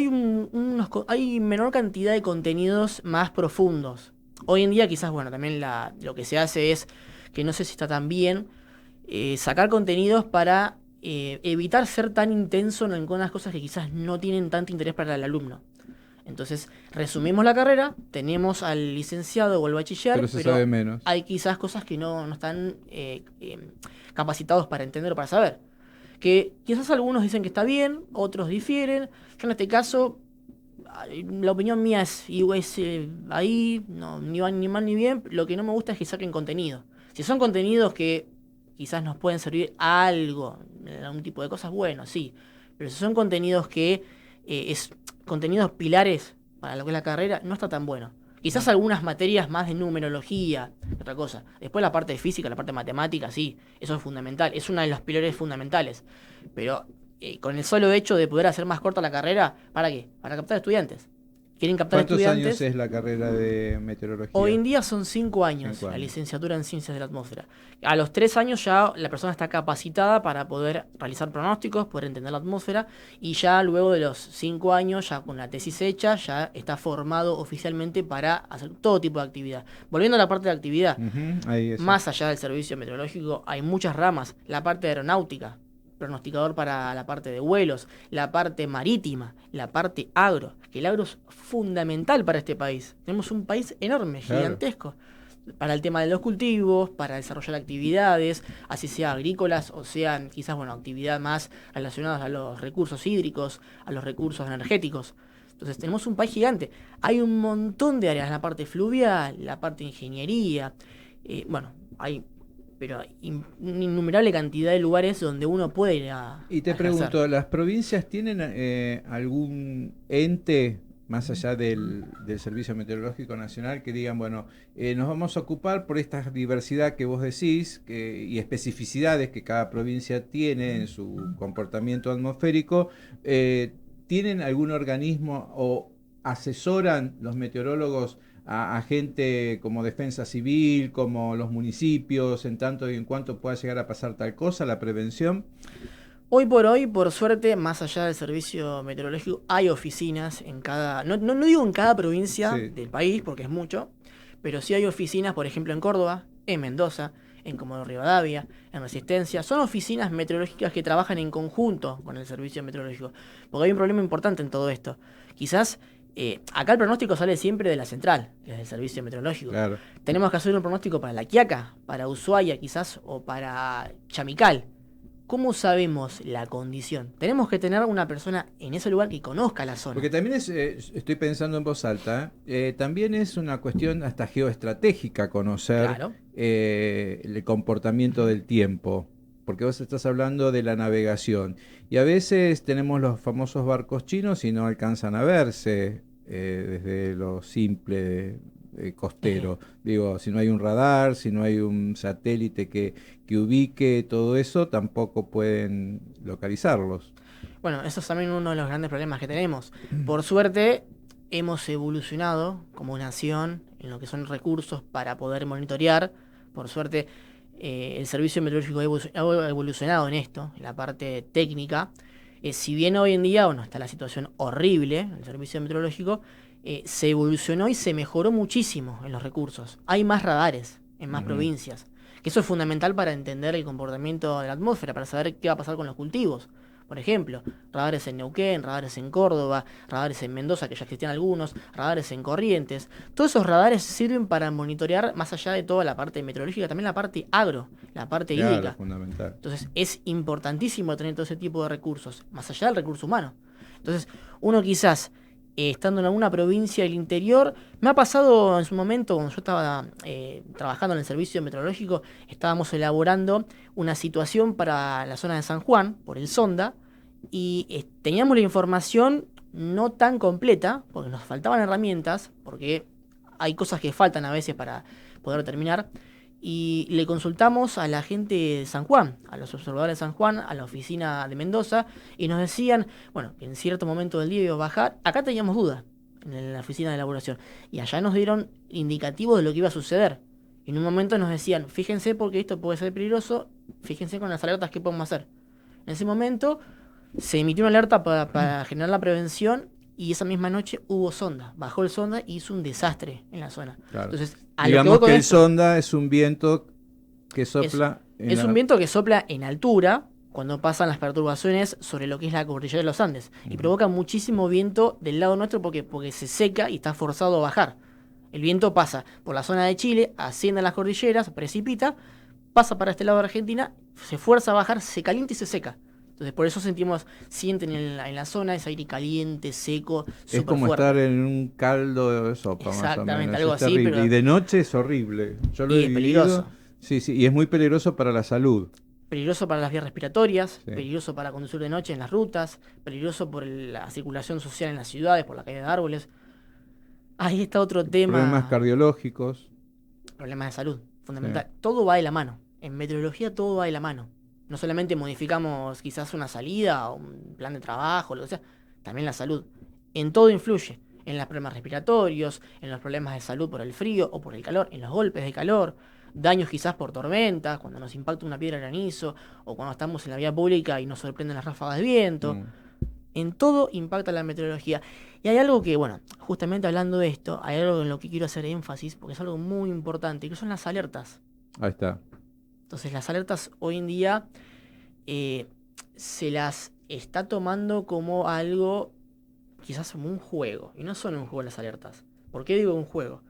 hay menor cantidad de contenidos más profundos. Hoy en día quizás, bueno, también lo que se hace es, que no sé si está tan bien, sacar contenidos para evitar ser tan intenso en algunas cosas que quizás no tienen tanto interés para el alumno. Entonces, resumimos la carrera, tenemos al licenciado o al bachiller, Pero se sabe menos. hay quizás cosas que no están capacitados para entender o para saber. Que quizás algunos dicen que está bien, otros difieren. Yo en este caso, la opinión mía es ahí, no, ni mal ni bien. Lo que no me gusta es que saquen contenido. Si son contenidos que quizás nos pueden servir a algo, algún tipo de cosas, bueno, sí. Pero si son contenidos que contenidos pilares para lo que es la carrera, no está tan bueno. Quizás algunas materias más de numerología, otra cosa. Después la parte de física, la parte de matemática, sí, eso es fundamental. Es uno de los pilares fundamentales. Pero con el solo hecho de poder hacer más corta la carrera, ¿para qué? Para captar estudiantes. Quieren captar ¿Cuántos estudiantes. años es la carrera de meteorología? Hoy en día son 5 años, 5 años. la licenciatura en Ciencias de la Atmósfera. A los 3 años ya la persona está capacitada para poder realizar pronósticos, poder entender la atmósfera, y ya luego de los 5 años, ya con la tesis hecha, ya está formado oficialmente para hacer todo tipo de actividad. Volviendo a la parte de actividad, Ahí eso. más allá del servicio meteorológico hay muchas ramas. La parte de aeronáutica, pronosticador para la parte de vuelos, la parte marítima, la parte agro, que el agro es fundamental para este país. Tenemos un país enorme, Claro. gigantesco, para el tema de los cultivos, para desarrollar actividades, así sea agrícolas o sean quizás, bueno, actividad más relacionadas a los recursos hídricos, a los recursos energéticos. Entonces tenemos un país gigante. Hay un montón de áreas, la parte fluvial, la parte de ingeniería, hay una innumerable cantidad de lugares donde uno puede ir a Y te a ejercer. pregunto, ¿las provincias tienen algún ente, más allá del Servicio Meteorológico Nacional, que digan, bueno, nos vamos a ocupar por esta diversidad que vos decís y especificidades que cada provincia tiene en su comportamiento atmosférico? ¿Tienen algún organismo o asesoran los meteorólogos a gente como Defensa Civil, como los municipios, en tanto y en cuanto pueda llegar a pasar tal cosa, la prevención? Hoy por hoy, por suerte, más allá del servicio meteorológico, hay oficinas en cada, no digo en cada provincia Sí. del país, porque es mucho, pero sí hay oficinas, por ejemplo, en Córdoba, en Mendoza, en Comodoro Rivadavia, en Resistencia. Son oficinas meteorológicas que trabajan en conjunto con el servicio meteorológico. Porque hay un problema importante en todo esto. Quizás acá el pronóstico sale siempre de la central, que es el servicio meteorológico. Claro. Tenemos que hacer un pronóstico para La Quiaca, para Ushuaia quizás, o para Chamical. ¿Cómo sabemos la condición? Tenemos que tener una persona en ese lugar que conozca la zona. Porque también estoy pensando en voz alta, también es una cuestión hasta geoestratégica conocer Claro. El comportamiento del tiempo. Porque vos estás hablando de la navegación. Y a veces tenemos los famosos barcos chinos y no alcanzan a verse desde lo simple costero. Digo, si no hay un radar, si no hay un satélite que ubique todo eso, tampoco pueden localizarlos. Bueno, eso es también uno de los grandes problemas que tenemos. Por suerte, hemos evolucionado como nación en lo que son recursos para poder monitorear. Por suerte, el servicio meteorológico ha evolucionado en esto, en la parte técnica. Si bien hoy en día, bueno, está la situación horrible, el servicio meteorológico, se evolucionó y se mejoró muchísimo en los recursos. Hay más radares en más provincias. Que eso es fundamental para entender el comportamiento de la atmósfera, para saber qué va a pasar con los cultivos. Por ejemplo, radares en Neuquén, radares en Córdoba, radares en Mendoza, que ya existían algunos, radares en Corrientes. Todos esos radares sirven para monitorear, más allá de toda la parte meteorológica, también la parte agro, la parte hídrica. Fundamental. Entonces es importantísimo tener todo ese tipo de recursos, más allá del recurso humano. Entonces uno quizás, estando en alguna provincia del interior, me ha pasado en su momento, cuando yo estaba trabajando en el servicio meteorológico, estábamos elaborando una situación para la zona de San Juan, por el Sonda, y teníamos la información no tan completa, porque nos faltaban herramientas, porque hay cosas que faltan a veces para poder terminar, y le consultamos a la gente de San Juan, a los observadores de San Juan, a la oficina de Mendoza, y nos decían, bueno, que en cierto momento del día iba a bajar. Acá teníamos dudas en la oficina de elaboración, y allá nos dieron indicativos de lo que iba a suceder. Y en un momento nos decían, fíjense porque esto puede ser peligroso, fíjense con las alertas que podemos hacer. En ese momento se emitió una alerta para generar la prevención, y esa misma noche hubo sonda. Bajó el sonda y hizo un desastre en la zona. Claro. Entonces, digamos que el sonda es un viento que sopla... Es un viento que sopla en altura cuando pasan las perturbaciones sobre lo que es la cordillera de los Andes. Y provoca muchísimo viento del lado nuestro porque se seca y está forzado a bajar. El viento pasa por la zona de Chile, asciende a las cordilleras, precipita, pasa para este lado de Argentina, se fuerza a bajar, se calienta y se seca. Entonces por eso sienten en la zona ese aire caliente, seco, es como fuerte. Estar en un caldo de sopa, exactamente, más o menos. Algo es así, pero... Y de noche es horrible. Yo lo he vivido. Peligroso. Sí, y es muy peligroso para la salud. Peligroso para las vías respiratorias, peligroso para conducir de noche en las rutas, peligroso por la circulación social en las ciudades, por la caída de árboles. Ahí está otro tema. Problemas cardiológicos. Problemas de salud, fundamental. Todo va de la mano. En meteorología todo va de la mano. No solamente modificamos quizás una salida o un plan de trabajo, lo que sea, también la salud. En todo influye. En los problemas respiratorios, en los problemas de salud por el frío o por el calor, en los golpes de calor, daños quizás por tormentas, cuando nos impacta una piedra de granizo o cuando estamos en la vía pública y nos sorprenden las ráfagas de viento. En todo impacta la meteorología. Y hay algo que, bueno, justamente hablando de esto, hay algo en lo que quiero hacer énfasis, porque es algo muy importante, que son las alertas. Ahí está. Entonces las alertas hoy en día se las está tomando como algo, quizás como un juego. Y no son un juego las alertas. ¿Por qué digo un juego?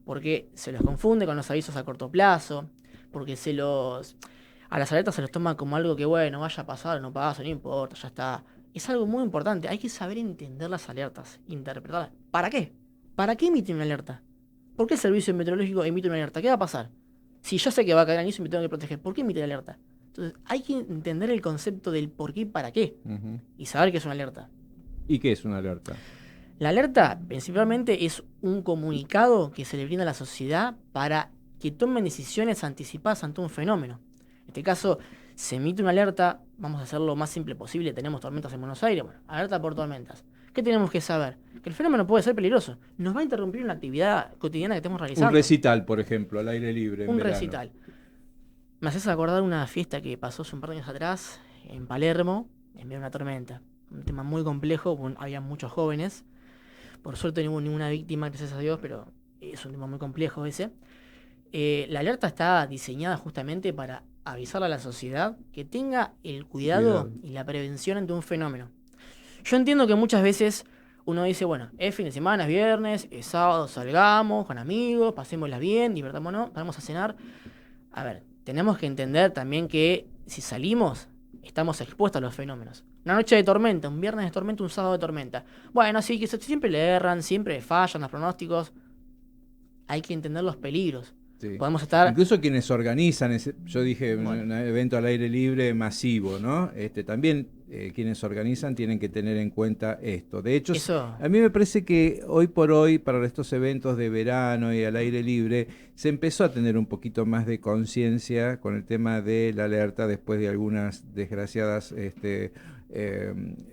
Porque se los confunde con los avisos a corto plazo, porque a las alertas se los toma como algo que, bueno, vaya a pasar, no pasa, no importa, ya está. Es algo muy importante, hay que saber entender las alertas, interpretarlas. ¿Para qué? ¿Para qué emite una alerta? ¿Por qué el servicio meteorológico emite una alerta? ¿Qué va a pasar? Si yo sé que va a caer granizo y me tengo que proteger, ¿por qué emite la alerta? Entonces hay que entender el concepto del por qué y para qué, y saber qué es una alerta. ¿Y qué es una alerta? La alerta principalmente es un comunicado que se le brinda a la sociedad para que tomen decisiones anticipadas ante un fenómeno. En este caso, se emite una alerta, vamos a hacerlo lo más simple posible, tenemos tormentas en Buenos Aires, bueno, alerta por tormentas. ¿Qué tenemos que saber? Que el fenómeno puede ser peligroso, nos va a interrumpir una actividad cotidiana que estemos realizando. Un recital, por ejemplo, al aire libre. Un recital. Me haces acordar una fiesta que pasó hace un par de años atrás, en Palermo, en medio de una tormenta. Un tema muy complejo, había muchos jóvenes. Por suerte no hubo ninguna víctima, gracias a Dios, pero es un tema muy complejo ese. la alerta está diseñada justamente para avisarle a la sociedad que tenga el cuidado y la prevención ante un fenómeno. Yo entiendo que muchas veces uno dice, bueno, es fin de semana, es viernes, es sábado, salgamos con amigos, pasémosla bien, divertámonos, vamos a cenar. A ver, tenemos que entender también que si salimos, estamos expuestos a los fenómenos. Una noche de tormenta, un viernes de tormenta, un sábado de tormenta. Bueno, sí, que siempre le erran, siempre fallan los pronósticos. Hay que entender los peligros. Sí. Podemos estar... Incluso quienes organizan, yo dije, un evento al aire libre masivo, ¿no? También quienes organizan tienen que tener en cuenta esto. De hecho, a mí me parece que hoy por hoy, para estos eventos de verano y al aire libre, se empezó a tener un poquito más de conciencia con el tema de la alerta después de algunas desgraciadas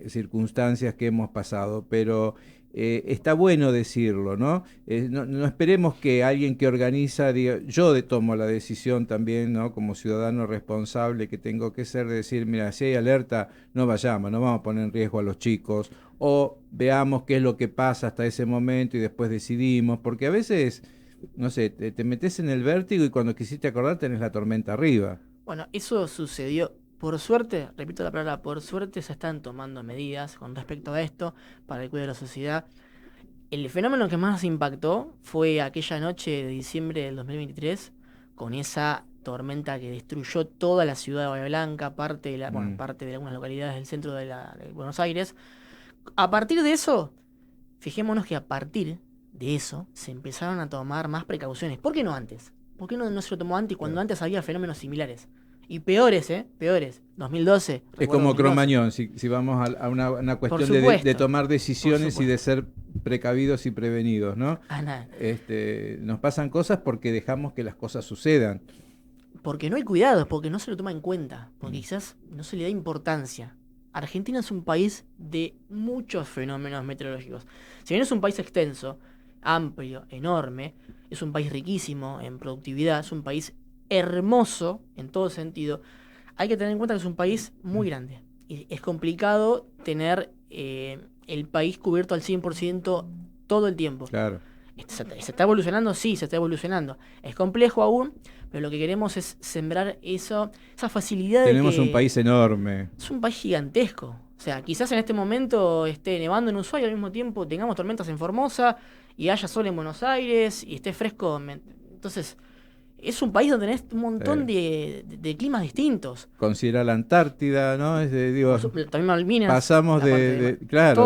circunstancias que hemos pasado, pero... está bueno decirlo, ¿no? No esperemos que alguien que organiza diga, yo tomo la decisión también, ¿no? Como ciudadano responsable que tengo que ser, de decir, mira, si hay alerta, no vayamos, no vamos a poner en riesgo a los chicos, o veamos qué es lo que pasa hasta ese momento y después decidimos, porque a veces, no sé, te metes en el vértigo y cuando quisiste acordar tenés la tormenta arriba. Bueno, eso sucedió. Por suerte, repito la palabra, por suerte se están tomando medidas con respecto a esto para el cuidado de la sociedad. El fenómeno que más impactó fue aquella noche de diciembre del 2023, con esa tormenta que destruyó toda la ciudad de Bahía Blanca, parte de algunas localidades del centro de Buenos Aires. A partir de eso, fijémonos que a partir de eso se empezaron a tomar más precauciones. ¿Por qué no antes? ¿Por qué no se lo tomó antes cuando antes había fenómenos similares? Y peores, peores. 2012. Es como Cromañón, si vamos a una cuestión de tomar decisiones y de ser precavidos y prevenidos, ¿no? Nos pasan cosas porque dejamos que las cosas sucedan. Porque no hay cuidados, porque no se lo toma en cuenta, porque quizás no se le da importancia. Argentina es un país de muchos fenómenos meteorológicos. Si bien es un país extenso, amplio, enorme, es un país riquísimo en productividad, es un país hermoso en todo sentido, hay que tener en cuenta que es un país muy grande y es complicado tener el país cubierto al 100% todo el tiempo. Claro. ¿Se está evolucionando? Sí, se está evolucionando. Es complejo aún, pero lo que queremos es sembrar esa facilidad. Tenemos un país enorme. Es un país gigantesco. O sea, quizás en este momento esté nevando en Ushuaia, al mismo tiempo tengamos tormentas en Formosa y haya sol en Buenos Aires y esté fresco. Entonces... es un país donde tenés un montón de climas distintos. Considera la Antártida, ¿no? También Malvinas. Pasamos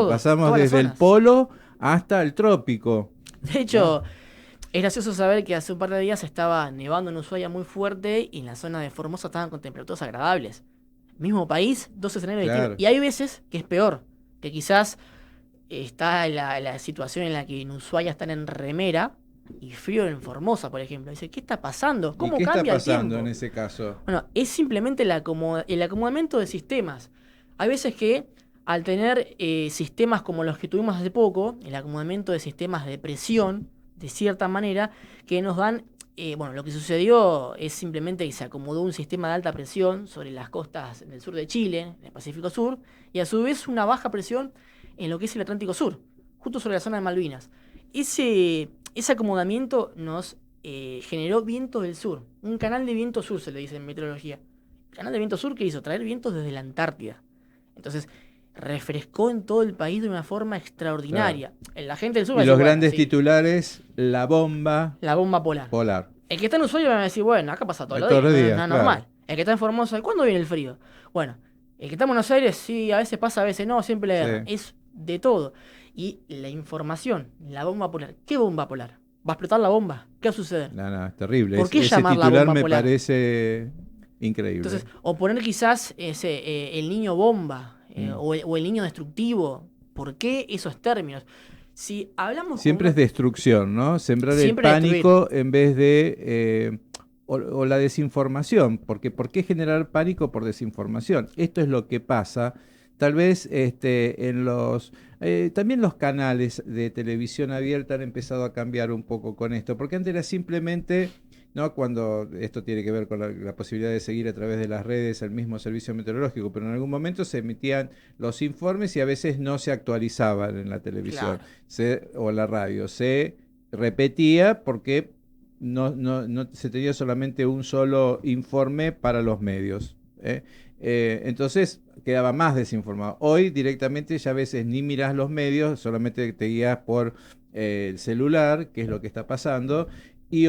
pasamos desde el polo hasta el trópico. De hecho, es gracioso saber que hace un par de días estaba nevando en Ushuaia muy fuerte y en la zona de Formosa estaban con temperaturas agradables. Mismo país, dos escenarios distintos. Y hay veces que es peor, que quizás está la situación en la que en Ushuaia están en remera y frío en Formosa, por ejemplo. Dice, ¿qué está pasando? ¿Cómo cambia el tiempo? ¿Qué está pasando en ese caso? Bueno, es simplemente el acomodamiento de sistemas. Hay veces que al tener sistemas como los que tuvimos hace poco, el acomodamiento de sistemas de presión, de cierta manera, que nos dan... lo que sucedió es simplemente que se acomodó un sistema de alta presión sobre las costas del sur de Chile, en el Pacífico Sur, y a su vez una baja presión en lo que es el Atlántico Sur, justo sobre la zona de Malvinas. Ese acomodamiento nos generó viento del sur, un canal de viento sur se le dice en meteorología. El canal de viento sur, ¿qué hizo? Traer vientos desde la Antártida. Entonces, refrescó en todo el país de una forma extraordinaria. Claro. La gente del sur... Y los grandes titulares, la bomba polar. El que está en Ushuaia va a decir, bueno, acá pasa todo el día, no, normal. Claro. El que está en Formosa, ¿cuándo viene el frío? Bueno, el que está en Buenos Aires, sí, a veces pasa, a veces no, siempre le da. Es de todo. Y la información, la bomba polar. ¿Qué bomba polar? ¿Va a explotar la bomba? ¿Qué va a suceder? No, es terrible. ¿Por qué ese llamarla titular bomba me polar? parece increíble. Entonces, o poner quizás el niño bomba o el niño destructivo. ¿Por qué esos términos? Si hablamos siempre es destrucción, ¿no? Sembrar el pánico en vez de... o la desinformación. Porque ¿por qué generar pánico por desinformación? Esto es lo que pasa... Tal vez en también los canales de televisión abierta han empezado a cambiar un poco con esto, porque antes era simplemente, ¿no? Cuando esto tiene que ver con la posibilidad de seguir a través de las redes el mismo servicio meteorológico, pero en algún momento se emitían los informes y a veces no se actualizaban en la televisión o la radio, se repetía porque no se tenía solamente un solo informe para los medios. Entonces quedaba más desinformado. Hoy directamente ya a veces ni mirás los medios, solamente te guías por el celular, que es lo que está pasando,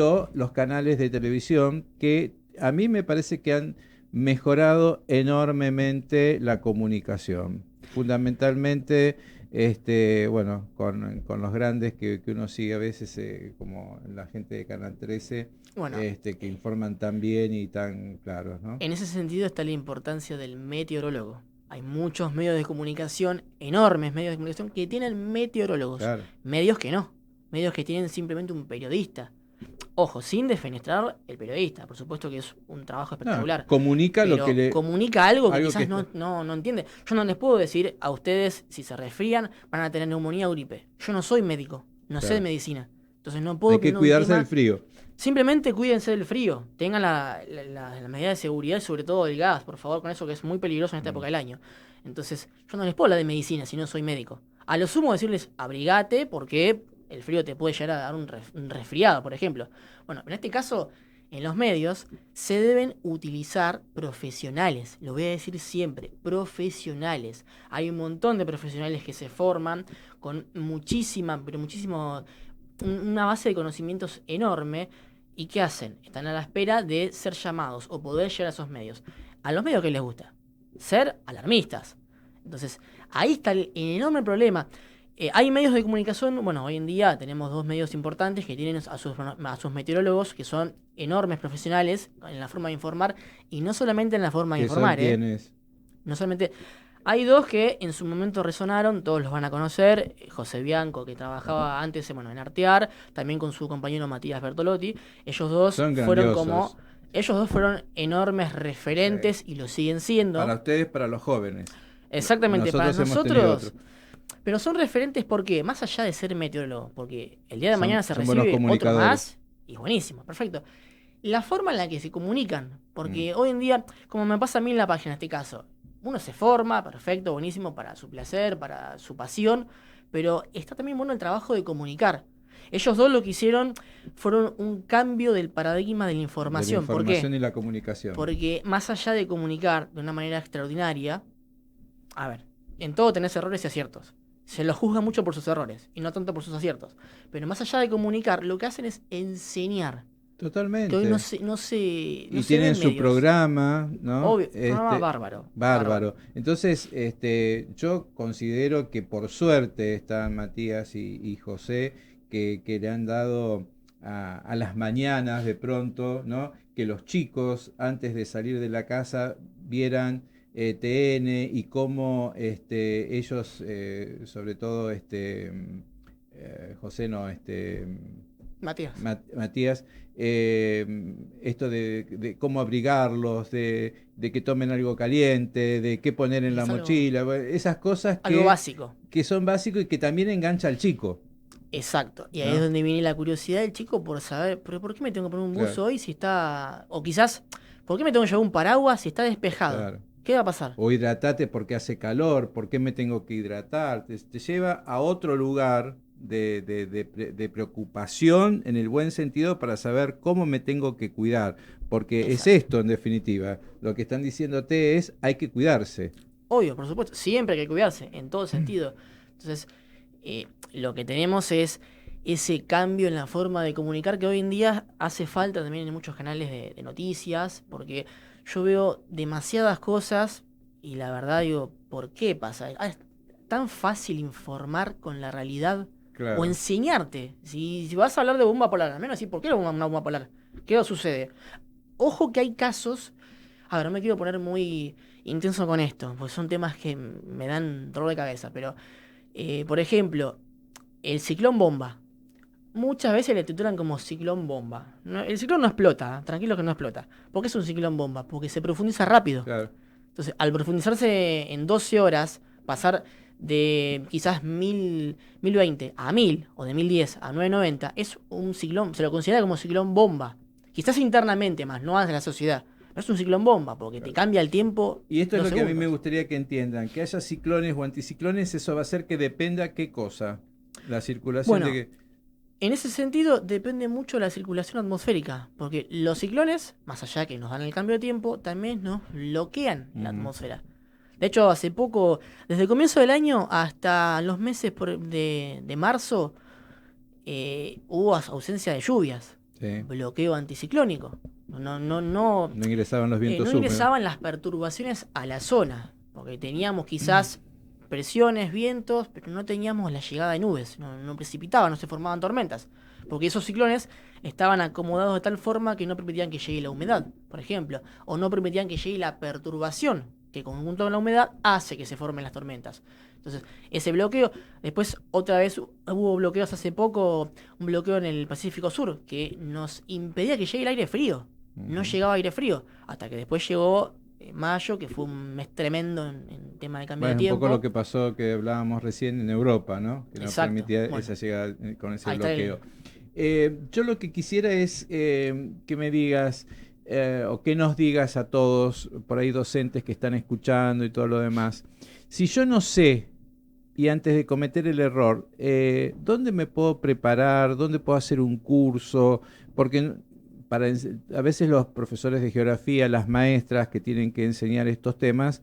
o los canales de televisión, que a mí me parece que han mejorado enormemente la comunicación. Fundamentalmente, bueno, con los grandes que uno sigue a veces, como la gente de Canal 13, Bueno, que informan tan bien y tan claros, ¿no? en ese sentido está la importancia del meteorólogo. Hay muchos medios de comunicación, enormes medios de comunicación, que tienen meteorólogos. Claro. Medios que no. Medios que tienen simplemente un periodista. Ojo, sin defenestrar el periodista. Por supuesto que es un trabajo espectacular. Comunica pero lo que le... comunica algo que algo quizás que no entiende. Yo no les puedo decir a ustedes, si se resfrían, van a tener neumonía o gripe. Yo no soy médico, no sé de medicina. Entonces no puedo... Hay que cuidarse del frío. Simplemente cuídense del frío, tengan la medida de seguridad y sobre todo del gas, por favor, con eso que es muy peligroso en esta época del año. Entonces, yo no les puedo hablar de medicina si no soy médico. A lo sumo decirles, abrigate porque el frío te puede llegar a dar un resfriado, por ejemplo. Bueno, en este caso, en los medios se deben utilizar profesionales, lo voy a decir siempre, profesionales. Hay un montón de profesionales que se forman con una base de conocimientos enorme. ¿Y qué hacen? Están a la espera de ser llamados o poder llegar a esos medios. A los medios que les gusta ser alarmistas. Entonces, ahí está el enorme problema. Hay medios de comunicación, bueno, hoy en día tenemos 2 medios importantes que tienen a sus meteorólogos, que son enormes profesionales en la forma de informar, y no solamente en la forma de informar. No solamente... Hay 2 que en su momento resonaron, todos los van a conocer. José Bianco, que trabajaba antes en Artear, también con su compañero Matías Bertolotti. Ellos dos fueron enormes referentes y lo siguen siendo. Para ustedes, para los jóvenes. Exactamente, Nosotros para hemos nosotros. Pero son referentes porque, más allá de ser meteorólogos, porque el día de mañana se recibe otro más, y buenísimo, perfecto. La forma en la que se comunican, porque hoy en día, como me pasa a mí en la página en este caso, uno se forma, perfecto, buenísimo, para su placer, para su pasión, pero está también bueno el trabajo de comunicar. Ellos 2 lo que hicieron fueron un cambio del paradigma de la información. De la información ¿Por qué? Y la comunicación. Porque más allá de comunicar de una manera extraordinaria, a ver, en todo tenés errores y aciertos. Se los juzga mucho por sus errores y no tanto por sus aciertos. Pero más allá de comunicar, lo que hacen es enseñar. Totalmente. Que hoy y tienen su programa, ¿no? Obvio, programa bárbaro. Bárbaro. Entonces, yo considero que por suerte están Matías y José, que le han dado a las mañanas de pronto, ¿no? Que los chicos, antes de salir de la casa, vieran TN y cómo ellos, sobre todo José no, Matías, esto de cómo abrigarlos, de que tomen algo caliente, de qué poner en la mochila, esas cosas algo básico. Que son básicos y que también engancha al chico. Exacto, y ahí es donde viene la curiosidad del chico por saber, pero ¿por qué me tengo que poner un buzo hoy si está, o quizás, ¿por qué me tengo que llevar un paraguas si está despejado? Claro. ¿Qué va a pasar? O hidratate porque hace calor, ¿por qué me tengo que hidratar? Te lleva a otro lugar de preocupación en el buen sentido para saber cómo me tengo que cuidar, porque Exacto. Es esto en definitiva, lo que están diciéndote es hay que cuidarse. Obvio, por supuesto, siempre hay que cuidarse, en todo sentido. Entonces, lo que tenemos es ese cambio en la forma de comunicar que hoy en día hace falta también en muchos canales de noticias, porque yo veo demasiadas cosas y la verdad digo, ¿por qué pasa? Es tan fácil informar con la realidad. Claro. O enseñarte. Si vas a hablar de bomba polar, al menos decir, ¿por qué una bomba polar? ¿Qué sucede? Ojo que hay casos... A ver, no me quiero poner muy intenso con esto, porque son temas que me dan dolor de cabeza, pero, por ejemplo, el ciclón bomba. Muchas veces le titulan como ciclón bomba. No, el ciclón no explota, tranquilo que no explota. ¿Por qué es un ciclón bomba? Porque se profundiza rápido. Claro. Entonces, al profundizarse en 12 horas, pasar de quizás 1020 a 1000 o de 1010 a 990 es un ciclón, se lo considera como ciclón bomba. Quizás internamente más, no hacia la sociedad. Pero es un ciclón bomba porque te cambia el tiempo. Y esto es lo que a mí me gustaría que entiendan, que haya ciclones o anticiclones, eso va a hacer que dependa qué cosa, la circulación de que... En ese sentido, depende mucho de la circulación atmosférica, porque los ciclones, más allá que nos dan el cambio de tiempo, también nos bloquean la atmósfera. De hecho, hace poco, desde el comienzo del año hasta los meses de marzo, hubo ausencia de lluvias, Sí. bloqueo anticiclónico. No No ingresaban los vientos no húmedos. ingresaban las perturbaciones a la zona, porque teníamos quizás presiones, vientos, pero no teníamos la llegada de nubes, no precipitaba, no se formaban tormentas, porque esos ciclones estaban acomodados de tal forma que no permitían que llegue la humedad, por ejemplo, o no permitían que llegue la perturbación, que conjunto con la humedad hace que se formen las tormentas. Entonces, ese bloqueo, después otra vez hubo bloqueos hace poco, un bloqueo en el Pacífico Sur, que nos impedía que llegue el aire frío. No llegaba aire frío, hasta que después llegó mayo, que fue un mes tremendo en tema de cambio de Bueno, un tiempo. poco lo que pasó que hablábamos recién en Europa, ¿no? Que no Exacto. permitía Bueno, esa llegada con ese ahí está bloqueo. Yo lo que quisiera es que me digas o que nos digas a todos, por ahí docentes que están escuchando y todo lo demás, si yo no sé, y antes de cometer el error, ¿dónde me puedo preparar? ¿Dónde puedo hacer un curso? Porque a veces los profesores de geografía, las maestras que tienen que enseñar estos temas,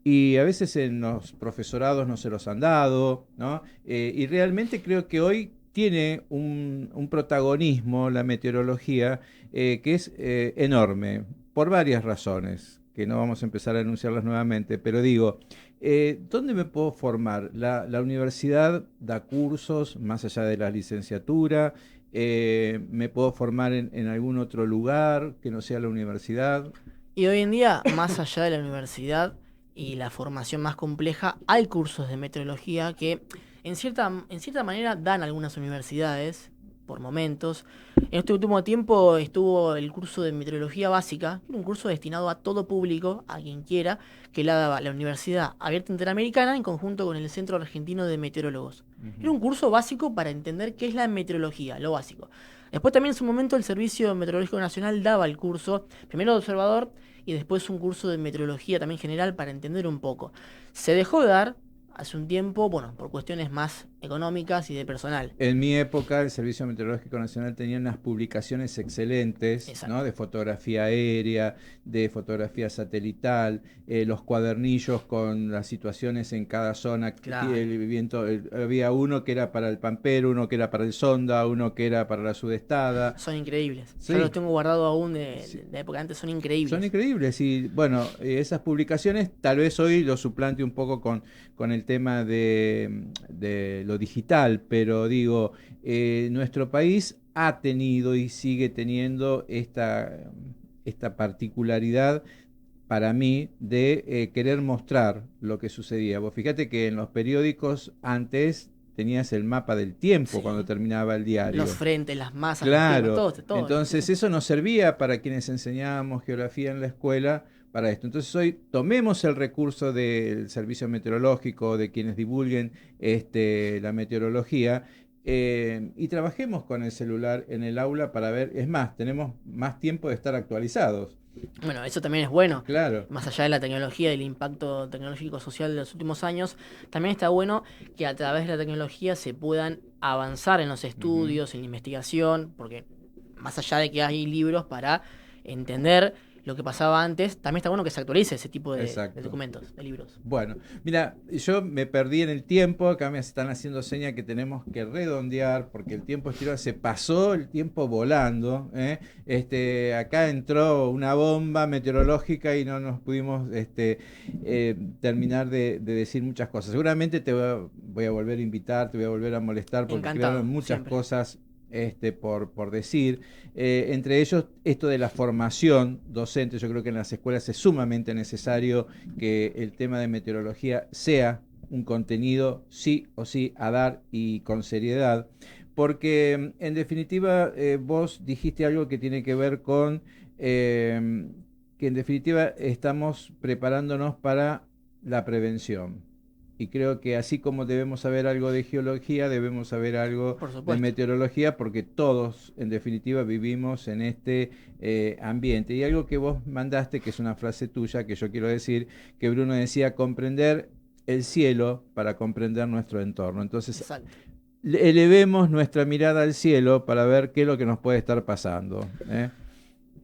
y a veces en los profesorados no se los han dado, ¿no? Y realmente creo que hoy tiene un protagonismo la meteorología que es enorme, por varias razones, que no vamos a empezar a enunciarlas nuevamente, pero digo, ¿dónde me puedo formar? La universidad da cursos más allá de la licenciatura. ¿Me puedo formar en algún otro lugar que no sea la universidad? Y hoy en día, más allá de la universidad y la formación más compleja, hay cursos de meteorología que en cierta manera dan algunas universidades por momentos. En este último tiempo estuvo el curso de meteorología básica, un curso destinado a todo público, a quien quiera, que la daba la Universidad Abierta Interamericana en conjunto con el Centro Argentino de Meteorólogos. Era un curso básico para entender qué es la meteorología, lo básico. Después también en su momento el Servicio Meteorológico Nacional daba el curso, primero de observador y después un curso de meteorología también general para entender un poco. Se dejó de dar hace un tiempo, bueno, por cuestiones más económicas y de personal. En mi época, el Servicio Meteorológico Nacional tenía unas publicaciones excelentes, ¿no? De fotografía aérea, de fotografía satelital, los cuadernillos con las situaciones en cada zona. Claro. El viento, había uno que era para el Pampero, uno que era para el Sonda, uno que era para la Sudestada. Son increíbles. Sí. Yo los tengo guardados aún de la época de antes, son increíbles. Son increíbles y bueno, esas publicaciones tal vez hoy lo suplante un poco con el tema de lo digital, pero digo, nuestro país ha tenido y sigue teniendo esta particularidad para mí de querer mostrar lo que sucedía. Vos fíjate que en los periódicos antes tenías el mapa del tiempo cuando terminaba el diario. Los frentes, las masas, claro. los temas, todo. Entonces eso nos servía para quienes enseñábamos geografía en la escuela para esto. Entonces hoy tomemos el recurso del servicio meteorológico, de quienes divulguen la meteorología, y trabajemos con el celular en el aula para ver, es más, tenemos más tiempo de estar actualizados. Bueno, eso también es bueno. Claro. Más allá de la tecnología y del impacto tecnológico social de los últimos años, también está bueno que a través de la tecnología se puedan avanzar en los estudios, en la investigación, porque más allá de que hay libros para entender lo que pasaba antes, también está bueno que se actualice ese tipo de documentos, de libros. Bueno, mira, yo me perdí en el tiempo, acá me están haciendo seña que tenemos que redondear, porque el tiempo estirado, se pasó el tiempo volando, acá entró una bomba meteorológica y no nos pudimos terminar de decir muchas cosas. Seguramente te voy a volver a invitar, te voy a volver a molestar, porque quedaron muchas cosas por decir, entre ellos esto de la formación docente. Yo creo que en las escuelas es sumamente necesario que el tema de meteorología sea un contenido sí o sí a dar y con seriedad, porque en definitiva vos dijiste algo que tiene que ver con que en definitiva estamos preparándonos para la prevención. Y creo que así como debemos saber algo de geología, debemos saber algo de meteorología, porque todos, en definitiva, vivimos en este ambiente. Y algo que vos mandaste, que es una frase tuya, que yo quiero decir, que Bruno decía, comprender el cielo para comprender nuestro entorno. Entonces, elevemos nuestra mirada al cielo para ver qué es lo que nos puede estar pasando.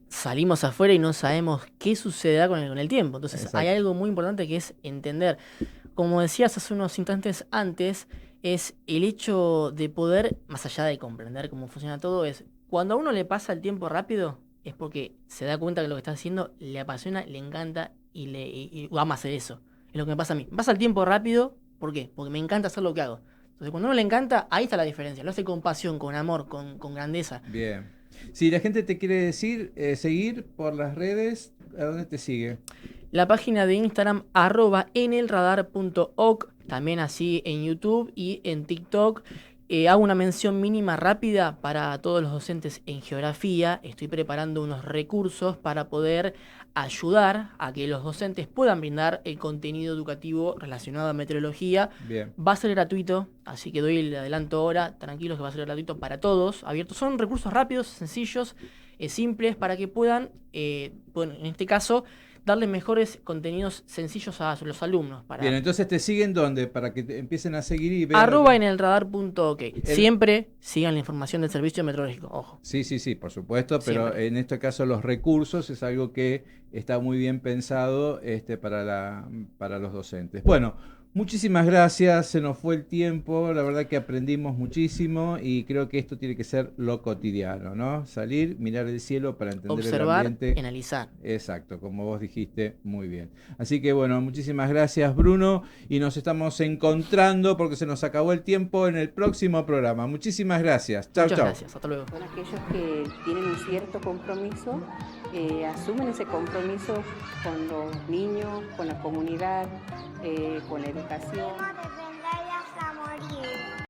Salimos afuera y no sabemos qué sucederá con el tiempo. Entonces, Exacto. hay algo muy importante que es entender. Como decías hace unos instantes antes, es el hecho de poder, más allá de comprender cómo funciona todo, es cuando a uno le pasa el tiempo rápido, es porque se da cuenta que lo que está haciendo le apasiona, le encanta y ama hacer eso. Es lo que me pasa a mí. Me pasa el tiempo rápido, ¿por qué? Porque me encanta hacer lo que hago. Entonces, cuando a uno le encanta, ahí está la diferencia. Lo hace con pasión, con amor, con grandeza. Bien. Si la gente te quiere seguir por las redes, ¿a dónde te sigue? La página de Instagram, @enelradar.oc, también así en YouTube y en TikTok. Hago una mención mínima rápida para todos los docentes en geografía. Estoy preparando unos recursos para poder ayudar a que los docentes puedan brindar el contenido educativo relacionado a meteorología. Bien. Va a ser gratuito, así que doy el adelanto ahora, tranquilos que va a ser gratuito para todos, abiertos. Son recursos rápidos, sencillos, simples, para que puedan, en este caso, darle mejores contenidos sencillos a los alumnos. Bien, entonces te siguen ¿dónde? Para que te empiecen a seguir y vean. @enelradar.ok. Siempre sigan la información del servicio meteorológico, ojo. Sí, por supuesto, pero Siempre. en este caso los recursos es algo que está muy bien pensado para los docentes. Bueno, muchísimas gracias, se nos fue el tiempo, la verdad que aprendimos muchísimo y creo que esto tiene que ser lo cotidiano, ¿no? Salir, mirar el cielo para entender Observar, el ambiente. analizar. Exacto, como vos dijiste, muy bien. Así que bueno, muchísimas gracias Bruno y nos estamos encontrando porque se nos acabó el tiempo en el próximo programa. Muchísimas gracias. Chau, Muchas chau. gracias, hasta luego. Son aquellos que tienen un cierto compromiso, asumen ese compromiso con los niños, con la comunidad, con la educación.